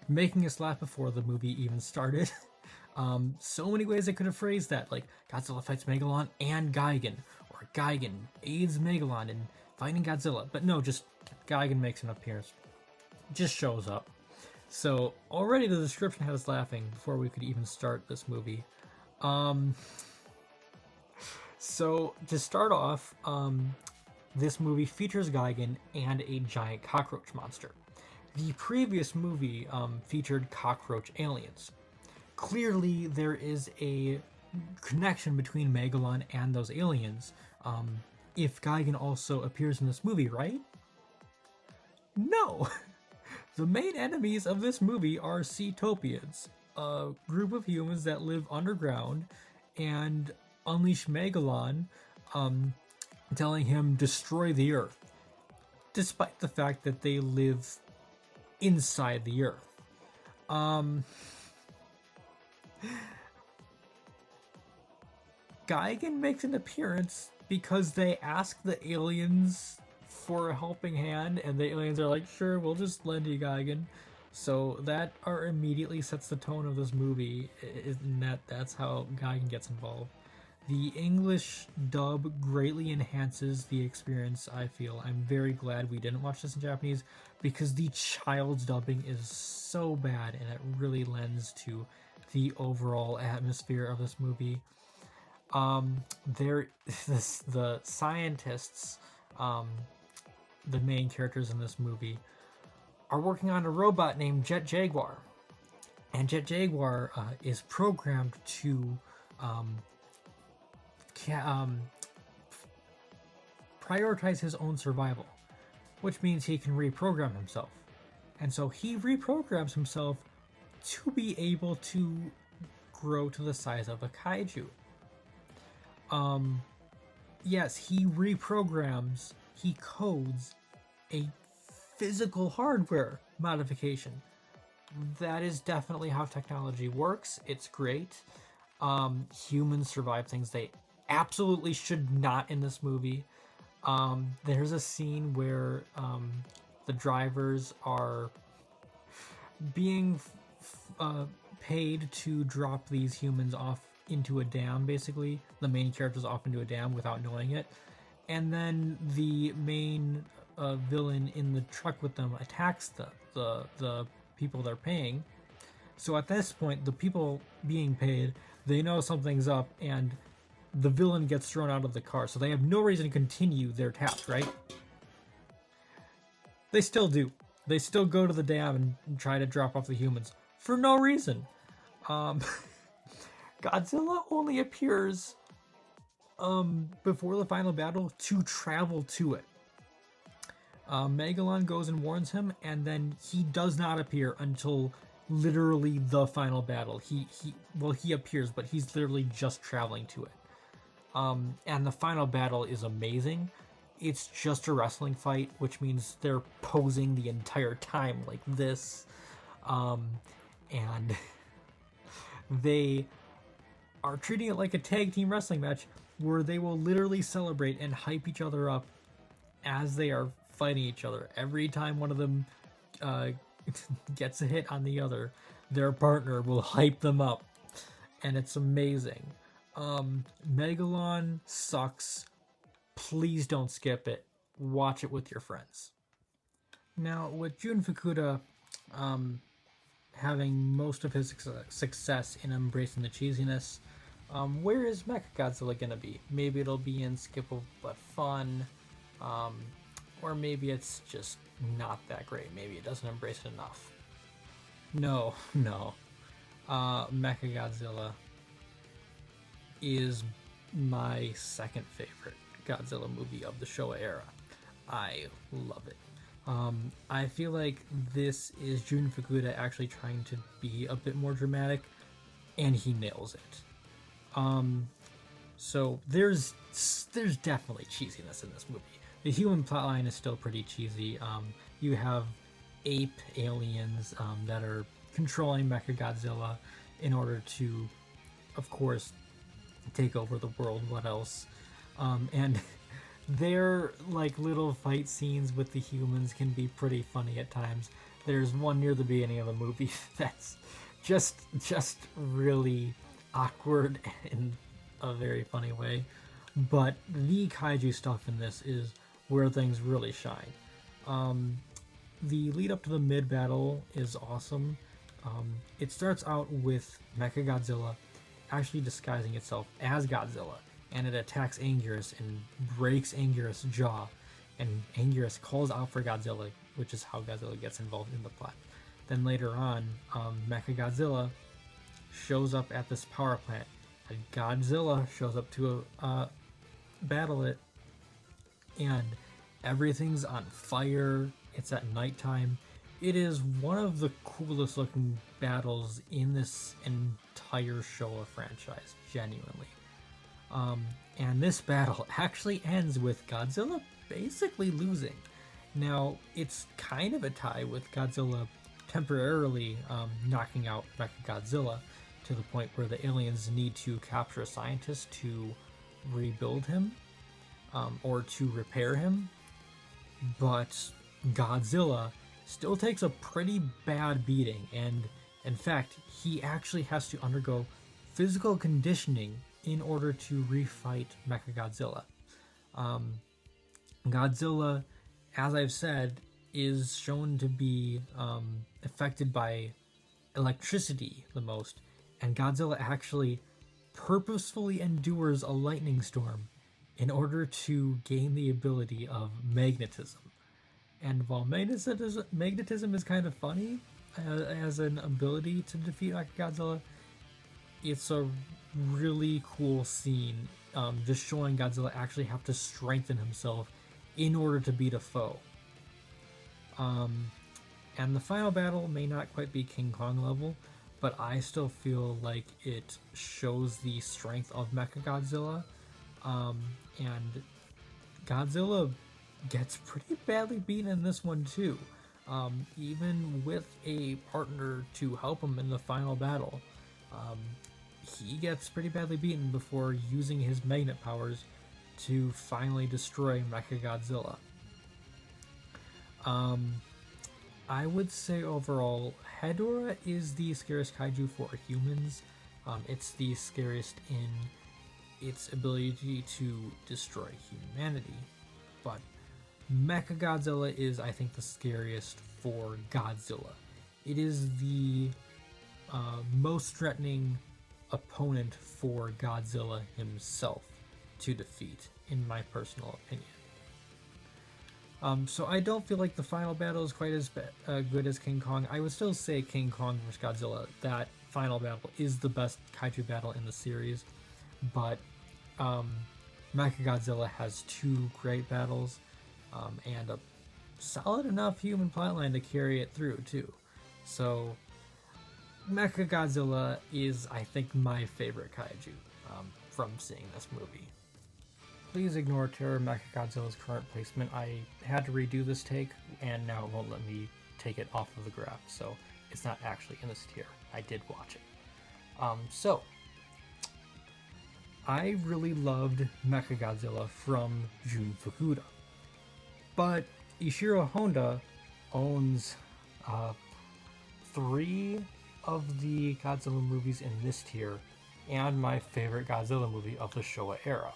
Speaker 1: making us laugh before the movie even started. So many ways I could have phrased that, like Godzilla fights Megalon and Gigan, or Gigan aids Megalon in fighting Godzilla. But no, just Gigan makes an appearance, just shows up. So already the description had us laughing before we could even start this movie. So to start off, this movie features Gigan and a giant cockroach monster. The previous movie featured cockroach aliens. Clearly, there is a connection between Megalon and those aliens. If Gigan also appears in this movie, right? No! The main enemies of this movie are Seatopians, a group of humans that live underground and unleash Megalon, telling him destroy the Earth, despite the fact that they live inside the Earth. Gigan makes an appearance because they ask the aliens for a helping hand, and the aliens are like, sure, we'll just lend you Gigan. So that immediately sets the tone of this movie, and that's how Gigan gets involved. The English dub greatly enhances the experience, I feel. I'm very glad we didn't watch this in Japanese because the child's dubbing is so bad and it really lends to the overall atmosphere of this movie. The scientists, the main characters in this movie, are working on a robot named Jet Jaguar. And Jet Jaguar is programmed to prioritize his own survival, which means he can reprogram himself. And so he reprograms himself to be able to grow to the size of a kaiju. Yes, he reprograms, he codes a physical hardware modification. That is definitely how technology works. It's great. Humans survive things they absolutely should not in this movie. There's a scene where the drivers are being paid to drop these humans off into a dam, basically. The main character's off into a dam without knowing it. And then the main villain in the truck with them attacks the people they're paying. So at this point, the people being paid, they know something's up, and the villain gets thrown out of the car. So they have no reason to continue their task, right? They still do. They still go to the dam and try to drop off the humans for no reason. Godzilla only appears before the final battle to travel to it. Megalon goes and warns him, and then he does not appear until literally the final battle. He appears, but he's literally just traveling to it. And the final battle is amazing. It's just a wrestling fight, which means they're posing the entire time like this. And they are treating it like a tag team wrestling match where they will literally celebrate and hype each other up as they are fighting each other. Every time one of them gets a hit on the other, their partner will hype them up, and it's amazing. Megalon sucks. Please don't skip it. Watch it with your friends. Now, with Jun Fukuda having most of his success in embracing the cheesiness, where is Mechagodzilla gonna be? Maybe it'll be in Skipple but fun, or maybe it's just not that great. Maybe it doesn't embrace it enough. No, no. Mechagodzilla is my second favorite Godzilla movie of the Showa era. I love it. I feel like this is Jun Fukuda actually trying to be a bit more dramatic, and he nails it. So there's definitely cheesiness in this movie. The human plotline is still pretty cheesy. You have ape aliens that are controlling Mechagodzilla in order to, of course, take over the world. What else? And their like little fight scenes with the humans can be pretty funny at times. There's one near the beginning of the movie that's just really awkward in a very funny way. But the kaiju stuff in this is where things really shine. The lead up to the mid battle is awesome. It starts out with Mechagodzilla actually disguising itself as Godzilla, and it attacks Anguirus and breaks Anguirus' jaw, and Anguirus calls out for Godzilla, which is how Godzilla gets involved in the plot. Then later on, Mechagodzilla shows up at this power plant, and Godzilla shows up to battle it, and everything's on fire. It's at nighttime. It is one of the coolest looking battles in this entire Showa franchise, genuinely. And this battle actually ends with Godzilla basically losing. Now, it's kind of a tie with Godzilla temporarily knocking out Mechagodzilla to the point where the aliens need to capture a scientist to rebuild him or to repair him. But Godzilla still takes a pretty bad beating, and in fact, he actually has to undergo physical conditioning in order to refight Mechagodzilla. Godzilla, as I've said, is shown to be affected by electricity the most, and Godzilla actually purposefully endures a lightning storm in order to gain the ability of magnetism. And while magnetism is kind of funny as an ability to defeat Godzilla, it's a really cool scene, just showing Godzilla actually have to strengthen himself in order to beat a foe. And the final battle may not quite be King Kong level, but I still feel like it shows the strength of Mechagodzilla, and Godzilla gets pretty badly beaten in this one too, even with a partner to help him in the final battle. He gets pretty badly beaten before using his magnet powers to finally destroy Mechagodzilla. I would say overall, Hedorah is the scariest kaiju for humans. It's the scariest in its ability to destroy humanity, but Mechagodzilla is, I think, the scariest for Godzilla. It is the most threatening opponent for Godzilla himself to defeat, in my personal opinion. So I don't feel like the final battle is quite as good as King Kong. I would still say King Kong vs. Godzilla, that final battle is the best kaiju battle in the series, but Mechagodzilla has two great battles, and a solid enough human plotline to carry it through too. So Mechagodzilla is, I think, my favorite kaiju from seeing this movie. Please ignore Terror Mechagodzilla's current placement. I had to redo this take, and now it won't let me take it off of the graph, so it's not actually in this tier. I did watch it. So I really loved Mechagodzilla from Jun Fukuda, but Ishiro Honda owns 3 of the Godzilla movies in this tier, and my favorite Godzilla movie of the Showa era,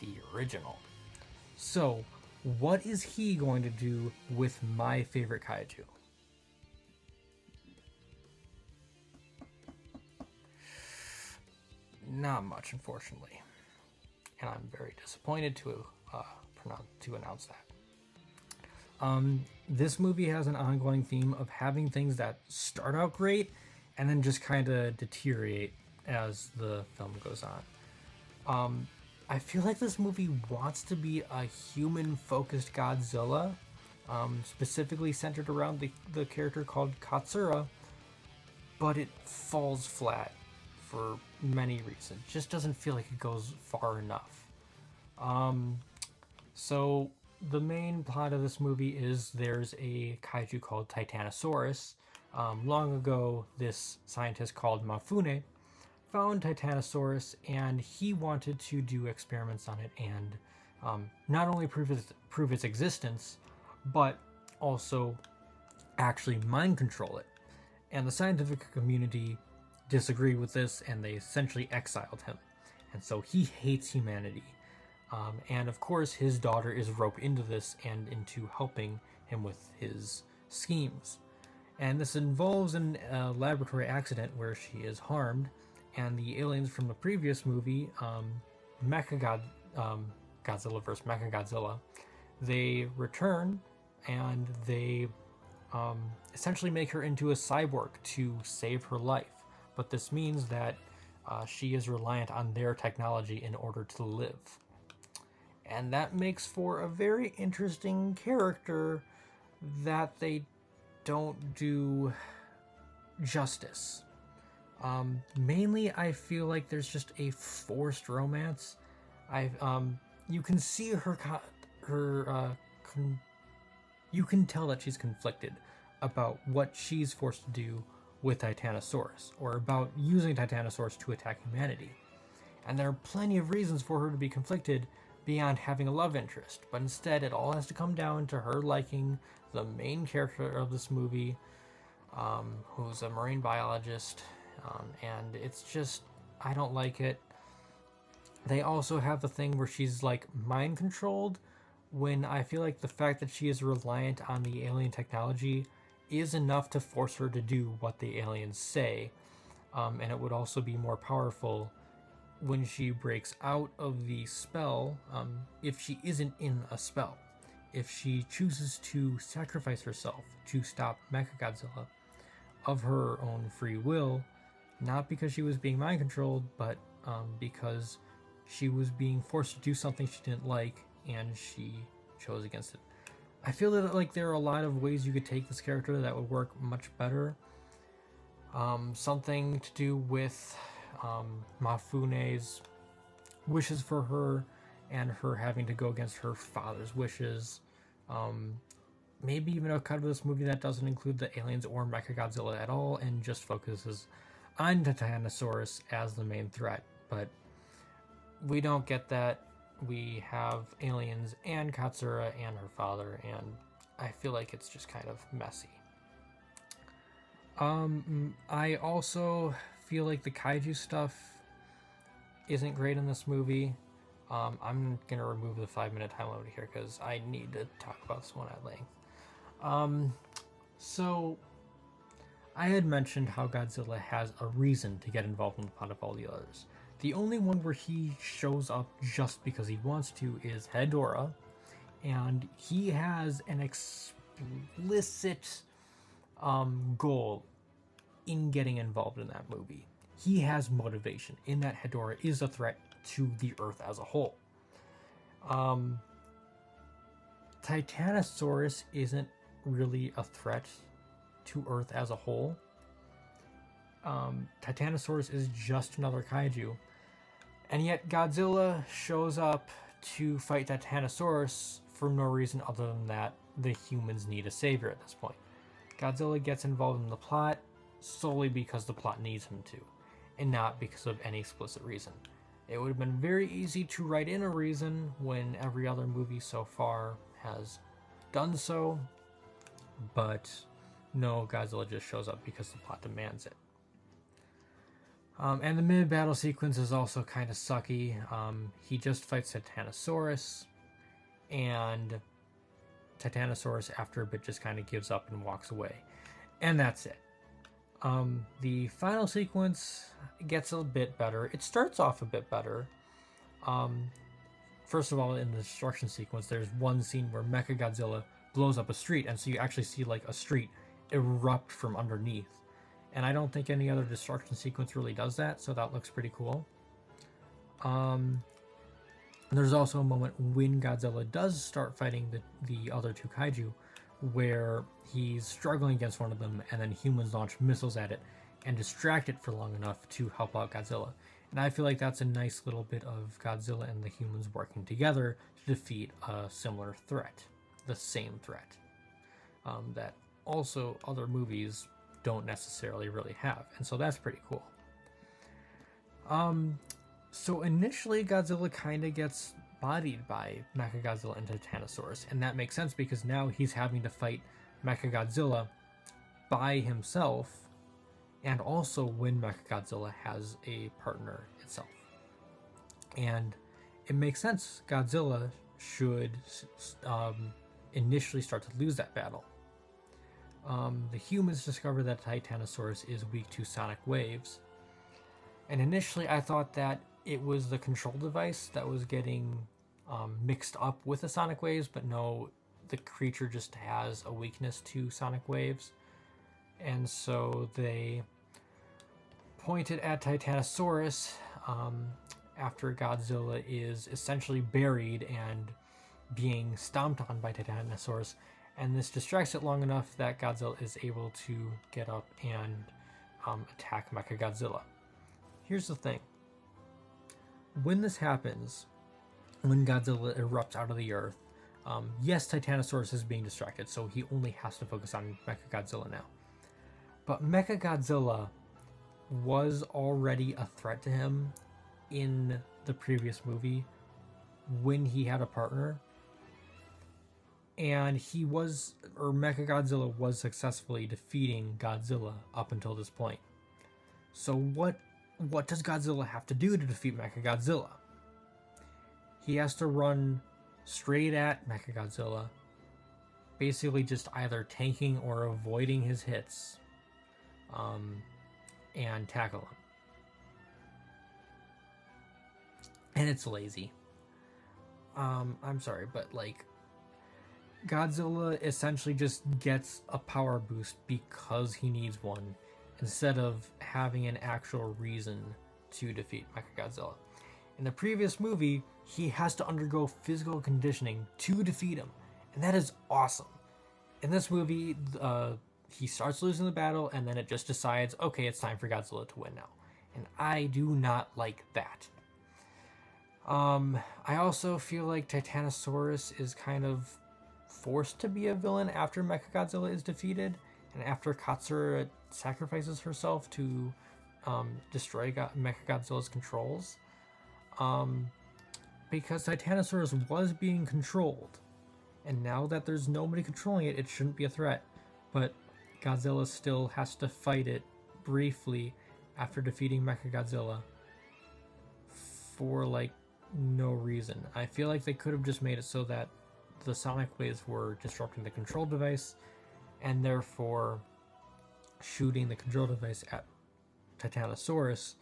Speaker 1: the original. So what is he going to do with my favorite kaiju? Not much, unfortunately. And I'm very disappointed to announce that. This movie has an ongoing theme of having things that start out great and then just kind of deteriorate as the film goes on. I feel like this movie wants to be a human-focused Godzilla, specifically centered around the character called Katsura, but it falls flat for many reasons. Just doesn't feel like it goes far enough. So the main plot of this movie is there's a kaiju called Titanosaurus. Long ago, this scientist called Mafune found Titanosaurus, and he wanted to do experiments on it and not only prove its existence, but also actually mind control it. And the scientific community disagreed with this, and they essentially exiled him. And so he hates humanity. And of course, his daughter is roped into this and into helping him with his schemes. And this involves a laboratory accident where she is harmed, and the aliens from the previous movie, Godzilla vs. Mechagodzilla, they return and they essentially make her into a cyborg to save her life. But this means that she is reliant on their technology in order to live. And that makes for a very interesting character that they don't do justice. Mainly, I feel like there's just a forced romance. You can see you can tell that she's conflicted about what she's forced to do with Titanosaurus, or about using Titanosaurus to attack humanity. And there are plenty of reasons for her to be conflicted beyond having a love interest, but instead it all has to come down to her liking the main character of this movie, who's a marine biologist, and it's just, I don't like it. They also have the thing where she's like mind controlled, when I feel like the fact that she is reliant on the alien technology is enough to force her to do what the aliens say, and it would also be more powerful when she breaks out of the spell, if she isn't in a spell. If she chooses to sacrifice herself to stop Mechagodzilla of her own free will, not because she was being mind controlled, but because she was being forced to do something she didn't like, and she chose against it. I feel that like there are a lot of ways you could take this character that would work much better. Something to do with Mafune's wishes for her, and her having to go against her father's wishes. Maybe even a cut of this movie that doesn't include the aliens or Mechagodzilla at all, and just focuses on Titanosaurus as the main threat. But we don't get that. We have aliens and Katsura and her father, and I feel like it's just kind of messy. I also feel like the kaiju stuff isn't great in this movie. I'm gonna remove the 5-minute time limit here because I need to talk about this one at length. So I had mentioned how Godzilla has a reason to get involved in the plot of all the others. The only one where he shows up just because he wants to is Hedorah, and he has an explicit goal in getting involved in that movie. He has motivation in that Hedorah is a threat to the Earth as a whole. Titanosaurus isn't really a threat to Earth as a whole. Titanosaurus is just another kaiju. And yet Godzilla shows up to fight Titanosaurus for no reason other than that the humans need a savior at this point. Godzilla gets involved in the plot solely because the plot needs him to, and not because of any explicit reason. It would have been very easy to write in a reason when every other movie so far has done so, but no, Godzilla just shows up because the plot demands it. And the mid-battle sequence is also kind of sucky. He just fights Titanosaurus, and Titanosaurus, after a bit, just kind of gives up and walks away. And that's it. The final sequence gets a bit better. It starts off a bit better. First of all, in the destruction sequence, there's one scene where Mechagodzilla blows up a street, and so you actually see like a street erupt from underneath. And I don't think any other destruction sequence really does that, so that looks pretty cool. There's also a moment when Godzilla does start fighting the other two kaiju, where he's struggling against one of them, and then humans launch missiles at it and distract it for long enough to help out Godzilla. And I feel like that's a nice little bit of Godzilla and the humans working together to defeat a similar threat, the same threat, that also other movies don't necessarily really have. And so that's pretty cool. So initially Godzilla kind of gets bodied by Mechagodzilla and Titanosaurus, and that makes sense because now he's having to fight Mechagodzilla by himself, and also when Mechagodzilla has a partner itself. And it makes sense Godzilla should initially start to lose that battle. The humans discover that Titanosaurus is weak to sonic waves, and initially I thought that it was the control device that was getting mixed up with the sonic waves, but no, the creature just has a weakness to sonic waves. And so they pointed at Titanosaurus after Godzilla is essentially buried and being stomped on by Titanosaurus, and this distracts it long enough that Godzilla is able to get up and attack Mechagodzilla. Here's the thing. When this happens, when Godzilla erupts out of the earth, yes, Titanosaurus is being distracted, so he only has to focus on Mechagodzilla now. But Mechagodzilla was already a threat to him in the previous movie when he had a partner. And Mechagodzilla was successfully defeating Godzilla up until this point. So what does Godzilla have to do to defeat Mechagodzilla? He has to run straight at Mechagodzilla, basically just either tanking or avoiding his hits, and tackle him. And it's lazy. I'm sorry, but like, Godzilla essentially just gets a power boost because he needs one, instead of having an actual reason to defeat Mechagodzilla. In the previous movie, he has to undergo physical conditioning to defeat him, and that is awesome. In this movie, he starts losing the battle, and then it just decides, okay, it's time for Godzilla to win now. And I do not like that. I also feel like Titanosaurus is kind of forced to be a villain after Mechagodzilla is defeated, and after Katsura sacrifices herself to destroy Mechagodzilla's controls. Because Titanosaurus was being controlled, and now that there's nobody controlling it, it shouldn't be a threat. But Godzilla still has to fight it briefly after defeating Mechagodzilla for like no reason. I feel like they could have just made it so that the sonic waves were disrupting the control device, and therefore shooting the control device at Titanosaurus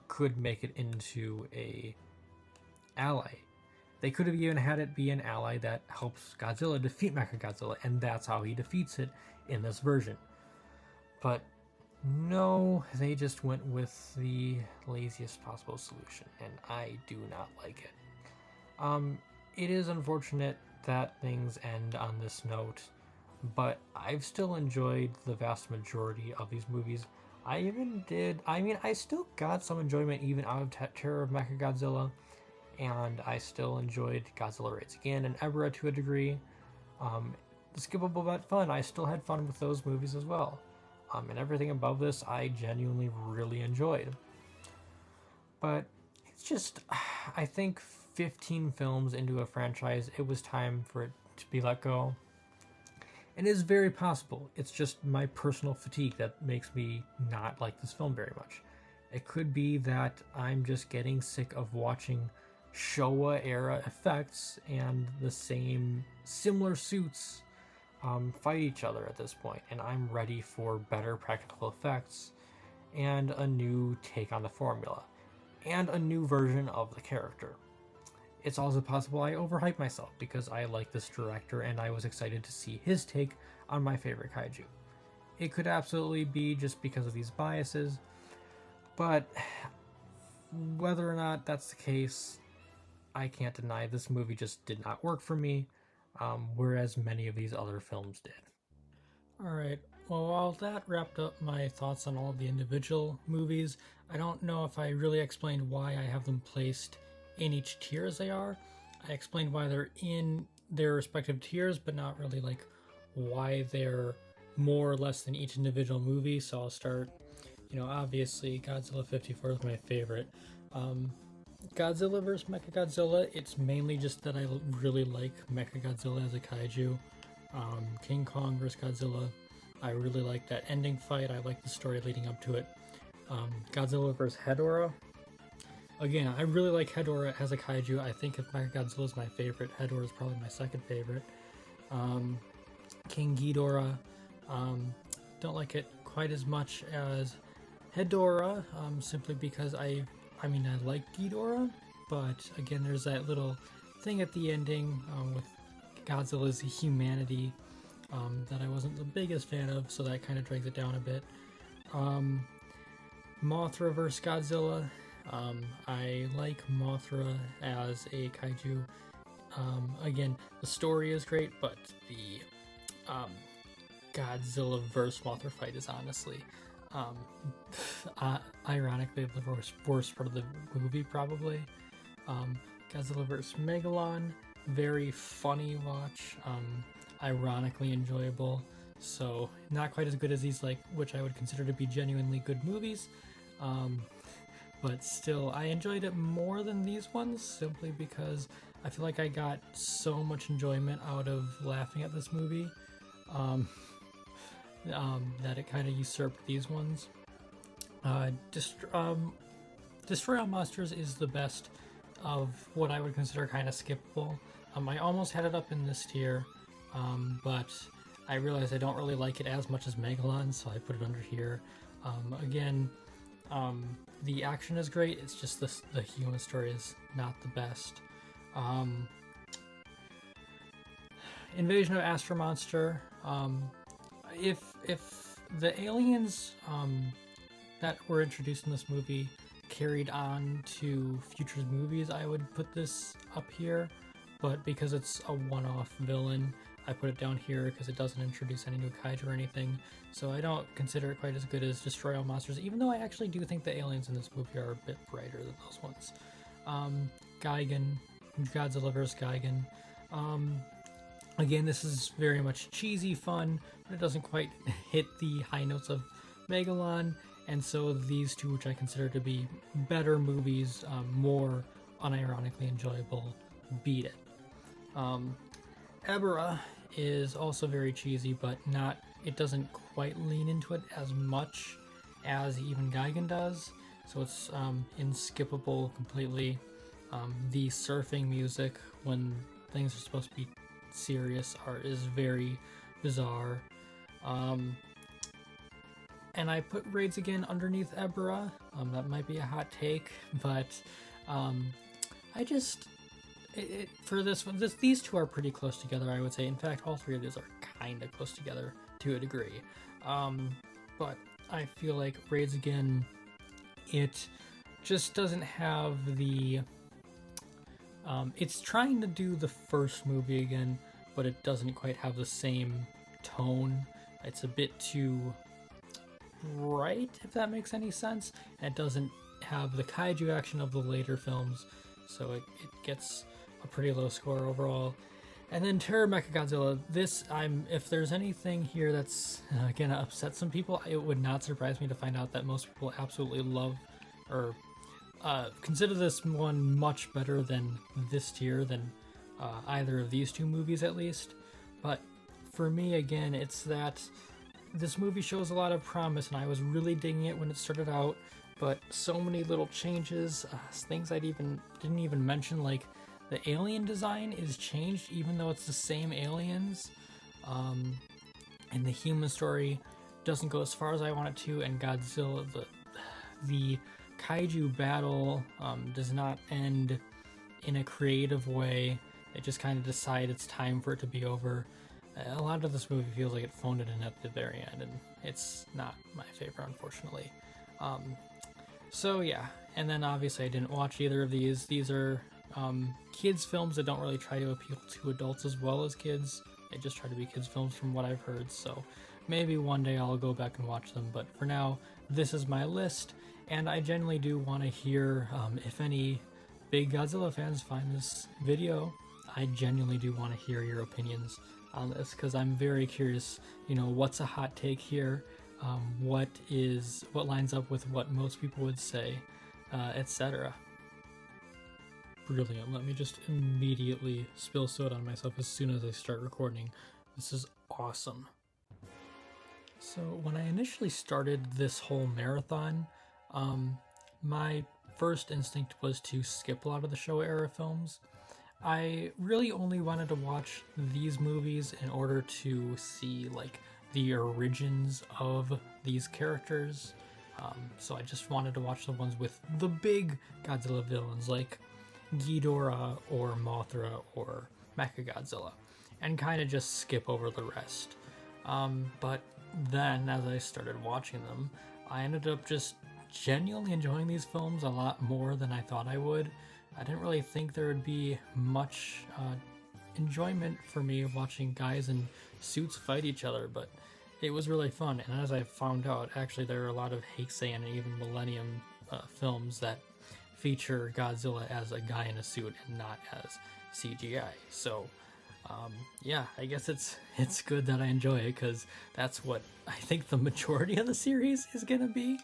Speaker 1: could make it into a ally. They could have even had it be an ally that helps Godzilla defeat Mechagodzilla, and that's how he defeats it in this version. But no, they just went with the laziest possible solution, and I do not like it. It is unfortunate that things end on this note, but I've still enjoyed the vast majority of these movies. I still got some enjoyment even out of Terror of Mechagodzilla, and I still enjoyed Godzilla Raids Again and Ebra to a degree. Skippable but fun, I still had fun with those movies as well. And everything above this I genuinely really enjoyed. But it's just, I think 15 films into a franchise, it was time for it to be let go. And it is very possible. It's just my personal fatigue that makes me not like this film very much. It could be that I'm just getting sick of watching Showa era effects and the same similar suits fight each other at this point, and I'm ready for better practical effects and a new take on the formula and a new version of the character. It's also possible I overhype myself because I like this director and I was excited to see his take on my favorite kaiju. It could absolutely be just because of these biases, but whether or not that's the case, I can't deny this movie just did not work for me, whereas many of these other films did. Alright, well, while that wrapped up my thoughts on all of the individual movies, I don't know if I really explained why I have them placed in each tier as they are. I explained why they're in their respective tiers, but not really like why they're more or less than each individual movie. So I'll start, obviously Godzilla 54 is my favorite. Godzilla vs. Mechagodzilla, it's mainly just that I really like Mechagodzilla as a kaiju. King Kong vs. Godzilla, I really like that ending fight. I like the story leading up to it. Godzilla vs. Hedorah, again, I really like Hedorah as a kaiju. I think if Mechagodzilla is my favorite, Hedorah is probably my second favorite. King Ghidorah, don't like it quite as much as Hedorah, simply because I like Ghidorah, but again, there's that little thing at the ending with Godzilla's humanity that I wasn't the biggest fan of, so that kind of drags it down a bit. Mothra vs. Godzilla, I like Mothra as a kaiju. Again, the story is great, but the Godzilla vs. Mothra fight is honestly, ironically, the worst part of the movie, probably. Godzilla vs. Megalon, very funny watch, ironically enjoyable, so not quite as good as these, which I would consider to be genuinely good movies, but still, I enjoyed it more than these ones, simply because I feel like I got so much enjoyment out of laughing at this movie, that it kind of usurped these ones. Destroy All Monsters is the best of what I would consider kind of skippable. I almost had it up in this tier, but I realized I don't really like it as much as Megalon, so I put it under here. Again, the action is great, it's just the human story is not the best. Invasion of Astro Monster, if the aliens that were introduced in this movie carried on to future movies, I would put this up here, but because it's a one-off villain, I put it down here because it doesn't introduce any new kaiju or anything, so I don't consider it quite as good as Destroy All Monsters, even though I actually do think the aliens in this movie are a bit brighter than those ones. Gigan, Godzilla vs. Gigan. Again, this is very much cheesy fun, but it doesn't quite hit the high notes of Megalon, and so these two, which I consider to be better movies, more unironically enjoyable, beat it. Ebirah is also very cheesy, but it doesn't quite lean into it as much as even Gigan does, so it's inskippable completely. The surfing music when things are supposed to be serious is very bizarre. And I put Raids Again underneath Ebirah. That might be a hot take, but for this one, these two are pretty close together, I would say. In fact, all three of these are kind of close together to a degree. But I feel like Raids Again, it just doesn't have the... it's trying to do the first movie again, but it doesn't quite have the same tone. It's a bit too bright, if that makes any sense, and it doesn't have the kaiju action of the later films, so it gets a pretty low score overall. And then Terror Mechagodzilla, if there's anything here that's gonna upset some people, it would not surprise me to find out that most people absolutely love or consider this one much better than this tier, than either of these two movies at least. But for me, again, it's that this movie shows a lot of promise, and I was really digging it when it started out, but so many little changes, things didn't even mention, like the alien design is changed even though it's the same aliens, and the human story doesn't go as far as I want it to, and Godzilla, the kaiju battle does not end in a creative way. They just kind of decide it's time for it to be over. A lot of this movie feels like it phoned it in at the very end, and it's not my favorite, unfortunately. So yeah, and then obviously I didn't watch either of these. These are kids films that don't really try to appeal to adults as well as kids. They just try to be kids films from what I've heard, so maybe one day I'll go back and watch them, but for now, this is my list, and I genuinely do want to hear if any big Godzilla fans find this video. I genuinely do want to hear your opinions on this, because I'm very curious, what's a hot take here, what lines up with what most people would say, etc. Brilliant. Let me just immediately spill soda on myself as soon as I start recording. This is awesome. So when I initially started this whole marathon, my first instinct was to skip a lot of the Showa era films. I really only wanted to watch these movies in order to see like the origins of these characters. So I just wanted to watch the ones with the big Godzilla villains like Ghidorah or Mothra or Mechagodzilla, and kind of just skip over the rest. But then as I started watching them, I ended up just genuinely enjoying these films a lot more than I thought I would. I didn't really think there would be much enjoyment for me watching guys in suits fight each other, but it was really fun. And as I found out, actually there are a lot of Heisei and even Millennium films that feature Godzilla as a guy in a suit and not as CGI. So yeah, I guess it's good that I enjoy it, because that's what I think the majority of the series is gonna be.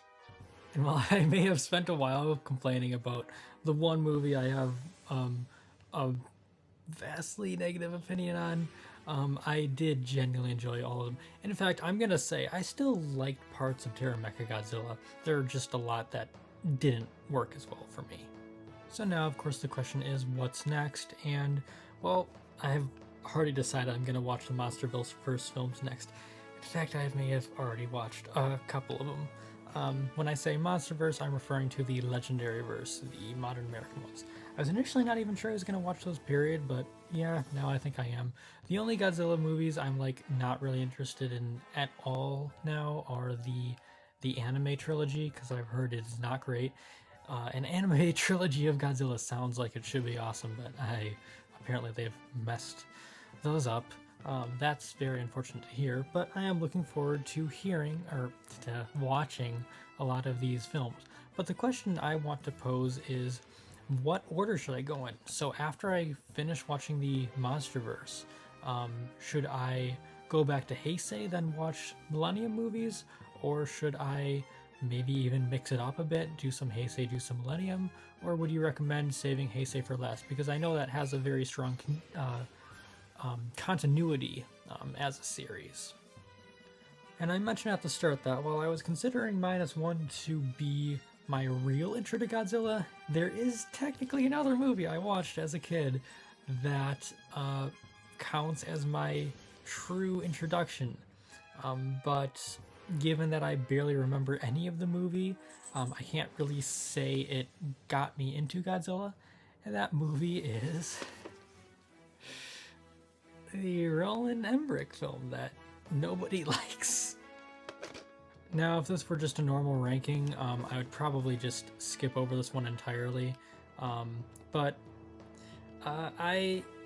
Speaker 1: And while I may have spent a while complaining about the one movie I have a vastly negative opinion on, I did genuinely enjoy all of them. And in fact, I'm gonna say I still liked parts of Terra Mechagodzilla. There are just a lot that didn't work as well for me. So now, of course, the question is, what's next? And well, I have already decided I'm gonna watch the Monsterverse first films next. In fact, I may have already watched a couple of them. When I say Monsterverse, I'm referring to the Legendary Verse, the modern American ones. I was initially not even sure I was going to watch those, period, but yeah, now I think I am. The only Godzilla movies I'm not really interested in at all now are the anime trilogy, because I've heard it's not great. An anime trilogy of Godzilla sounds like it should be awesome, but apparently they've messed those up. That's very unfortunate to hear, but I am looking forward to hearing or to watching a lot of these films. But the question I want to pose is, what order should I go in? So after I finish watching the Monsterverse, should I go back to Heisei, then watch Millennium movies? Or should I maybe even mix it up a bit, do some Heisei, do some Millennium? Or would you recommend saving Heisei for last? Because I know that has a very strong continuity as a series. And I mentioned at the start that while I was considering -1 to be my real intro to Godzilla, there is technically another movie I watched as a kid that counts as my true introduction. But given that I barely remember any of the movie, I can't really say it got me into Godzilla, and that movie is the Roland Emmerich film that nobody likes. Now, if this were just a normal ranking, I would probably just skip over this one entirely. But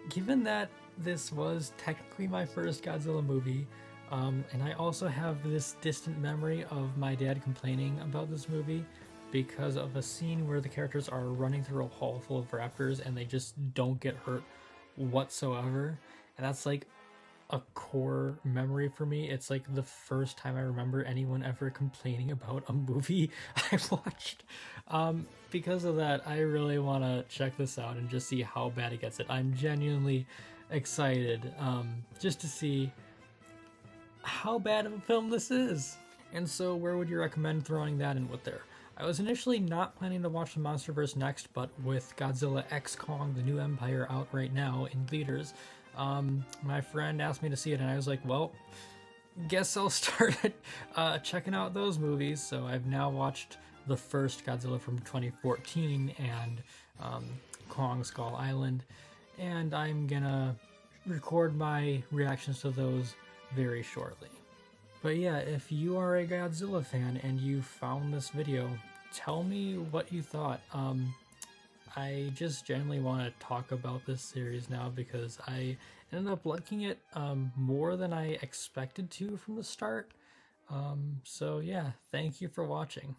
Speaker 1: given that this was technically my first Godzilla movie, and I also have this distant memory of my dad complaining about this movie because of a scene where the characters are running through a hall full of raptors and they just don't get hurt whatsoever. And that's like a core memory for me. It's like the first time I remember anyone ever complaining about a movie I watched. Because of that, I really want to check this out and just see how bad it gets. I'm genuinely excited just to see how bad of a film this is. And so where would you recommend throwing that in with there? I was initially not planning to watch the MonsterVerse next, but with Godzilla X Kong: The New Empire out right now in theaters, my friend asked me to see it, and I was like, well, guess I'll start checking out those movies. So I've now watched the first Godzilla from 2014 and Kong Skull Island, and I'm gonna record my reactions to those very shortly. But yeah, if you are a Godzilla fan and you found this video, tell me what you thought. I just genuinely want to talk about this series now because I ended up liking it more than I expected to from the start. So yeah, thank you for watching.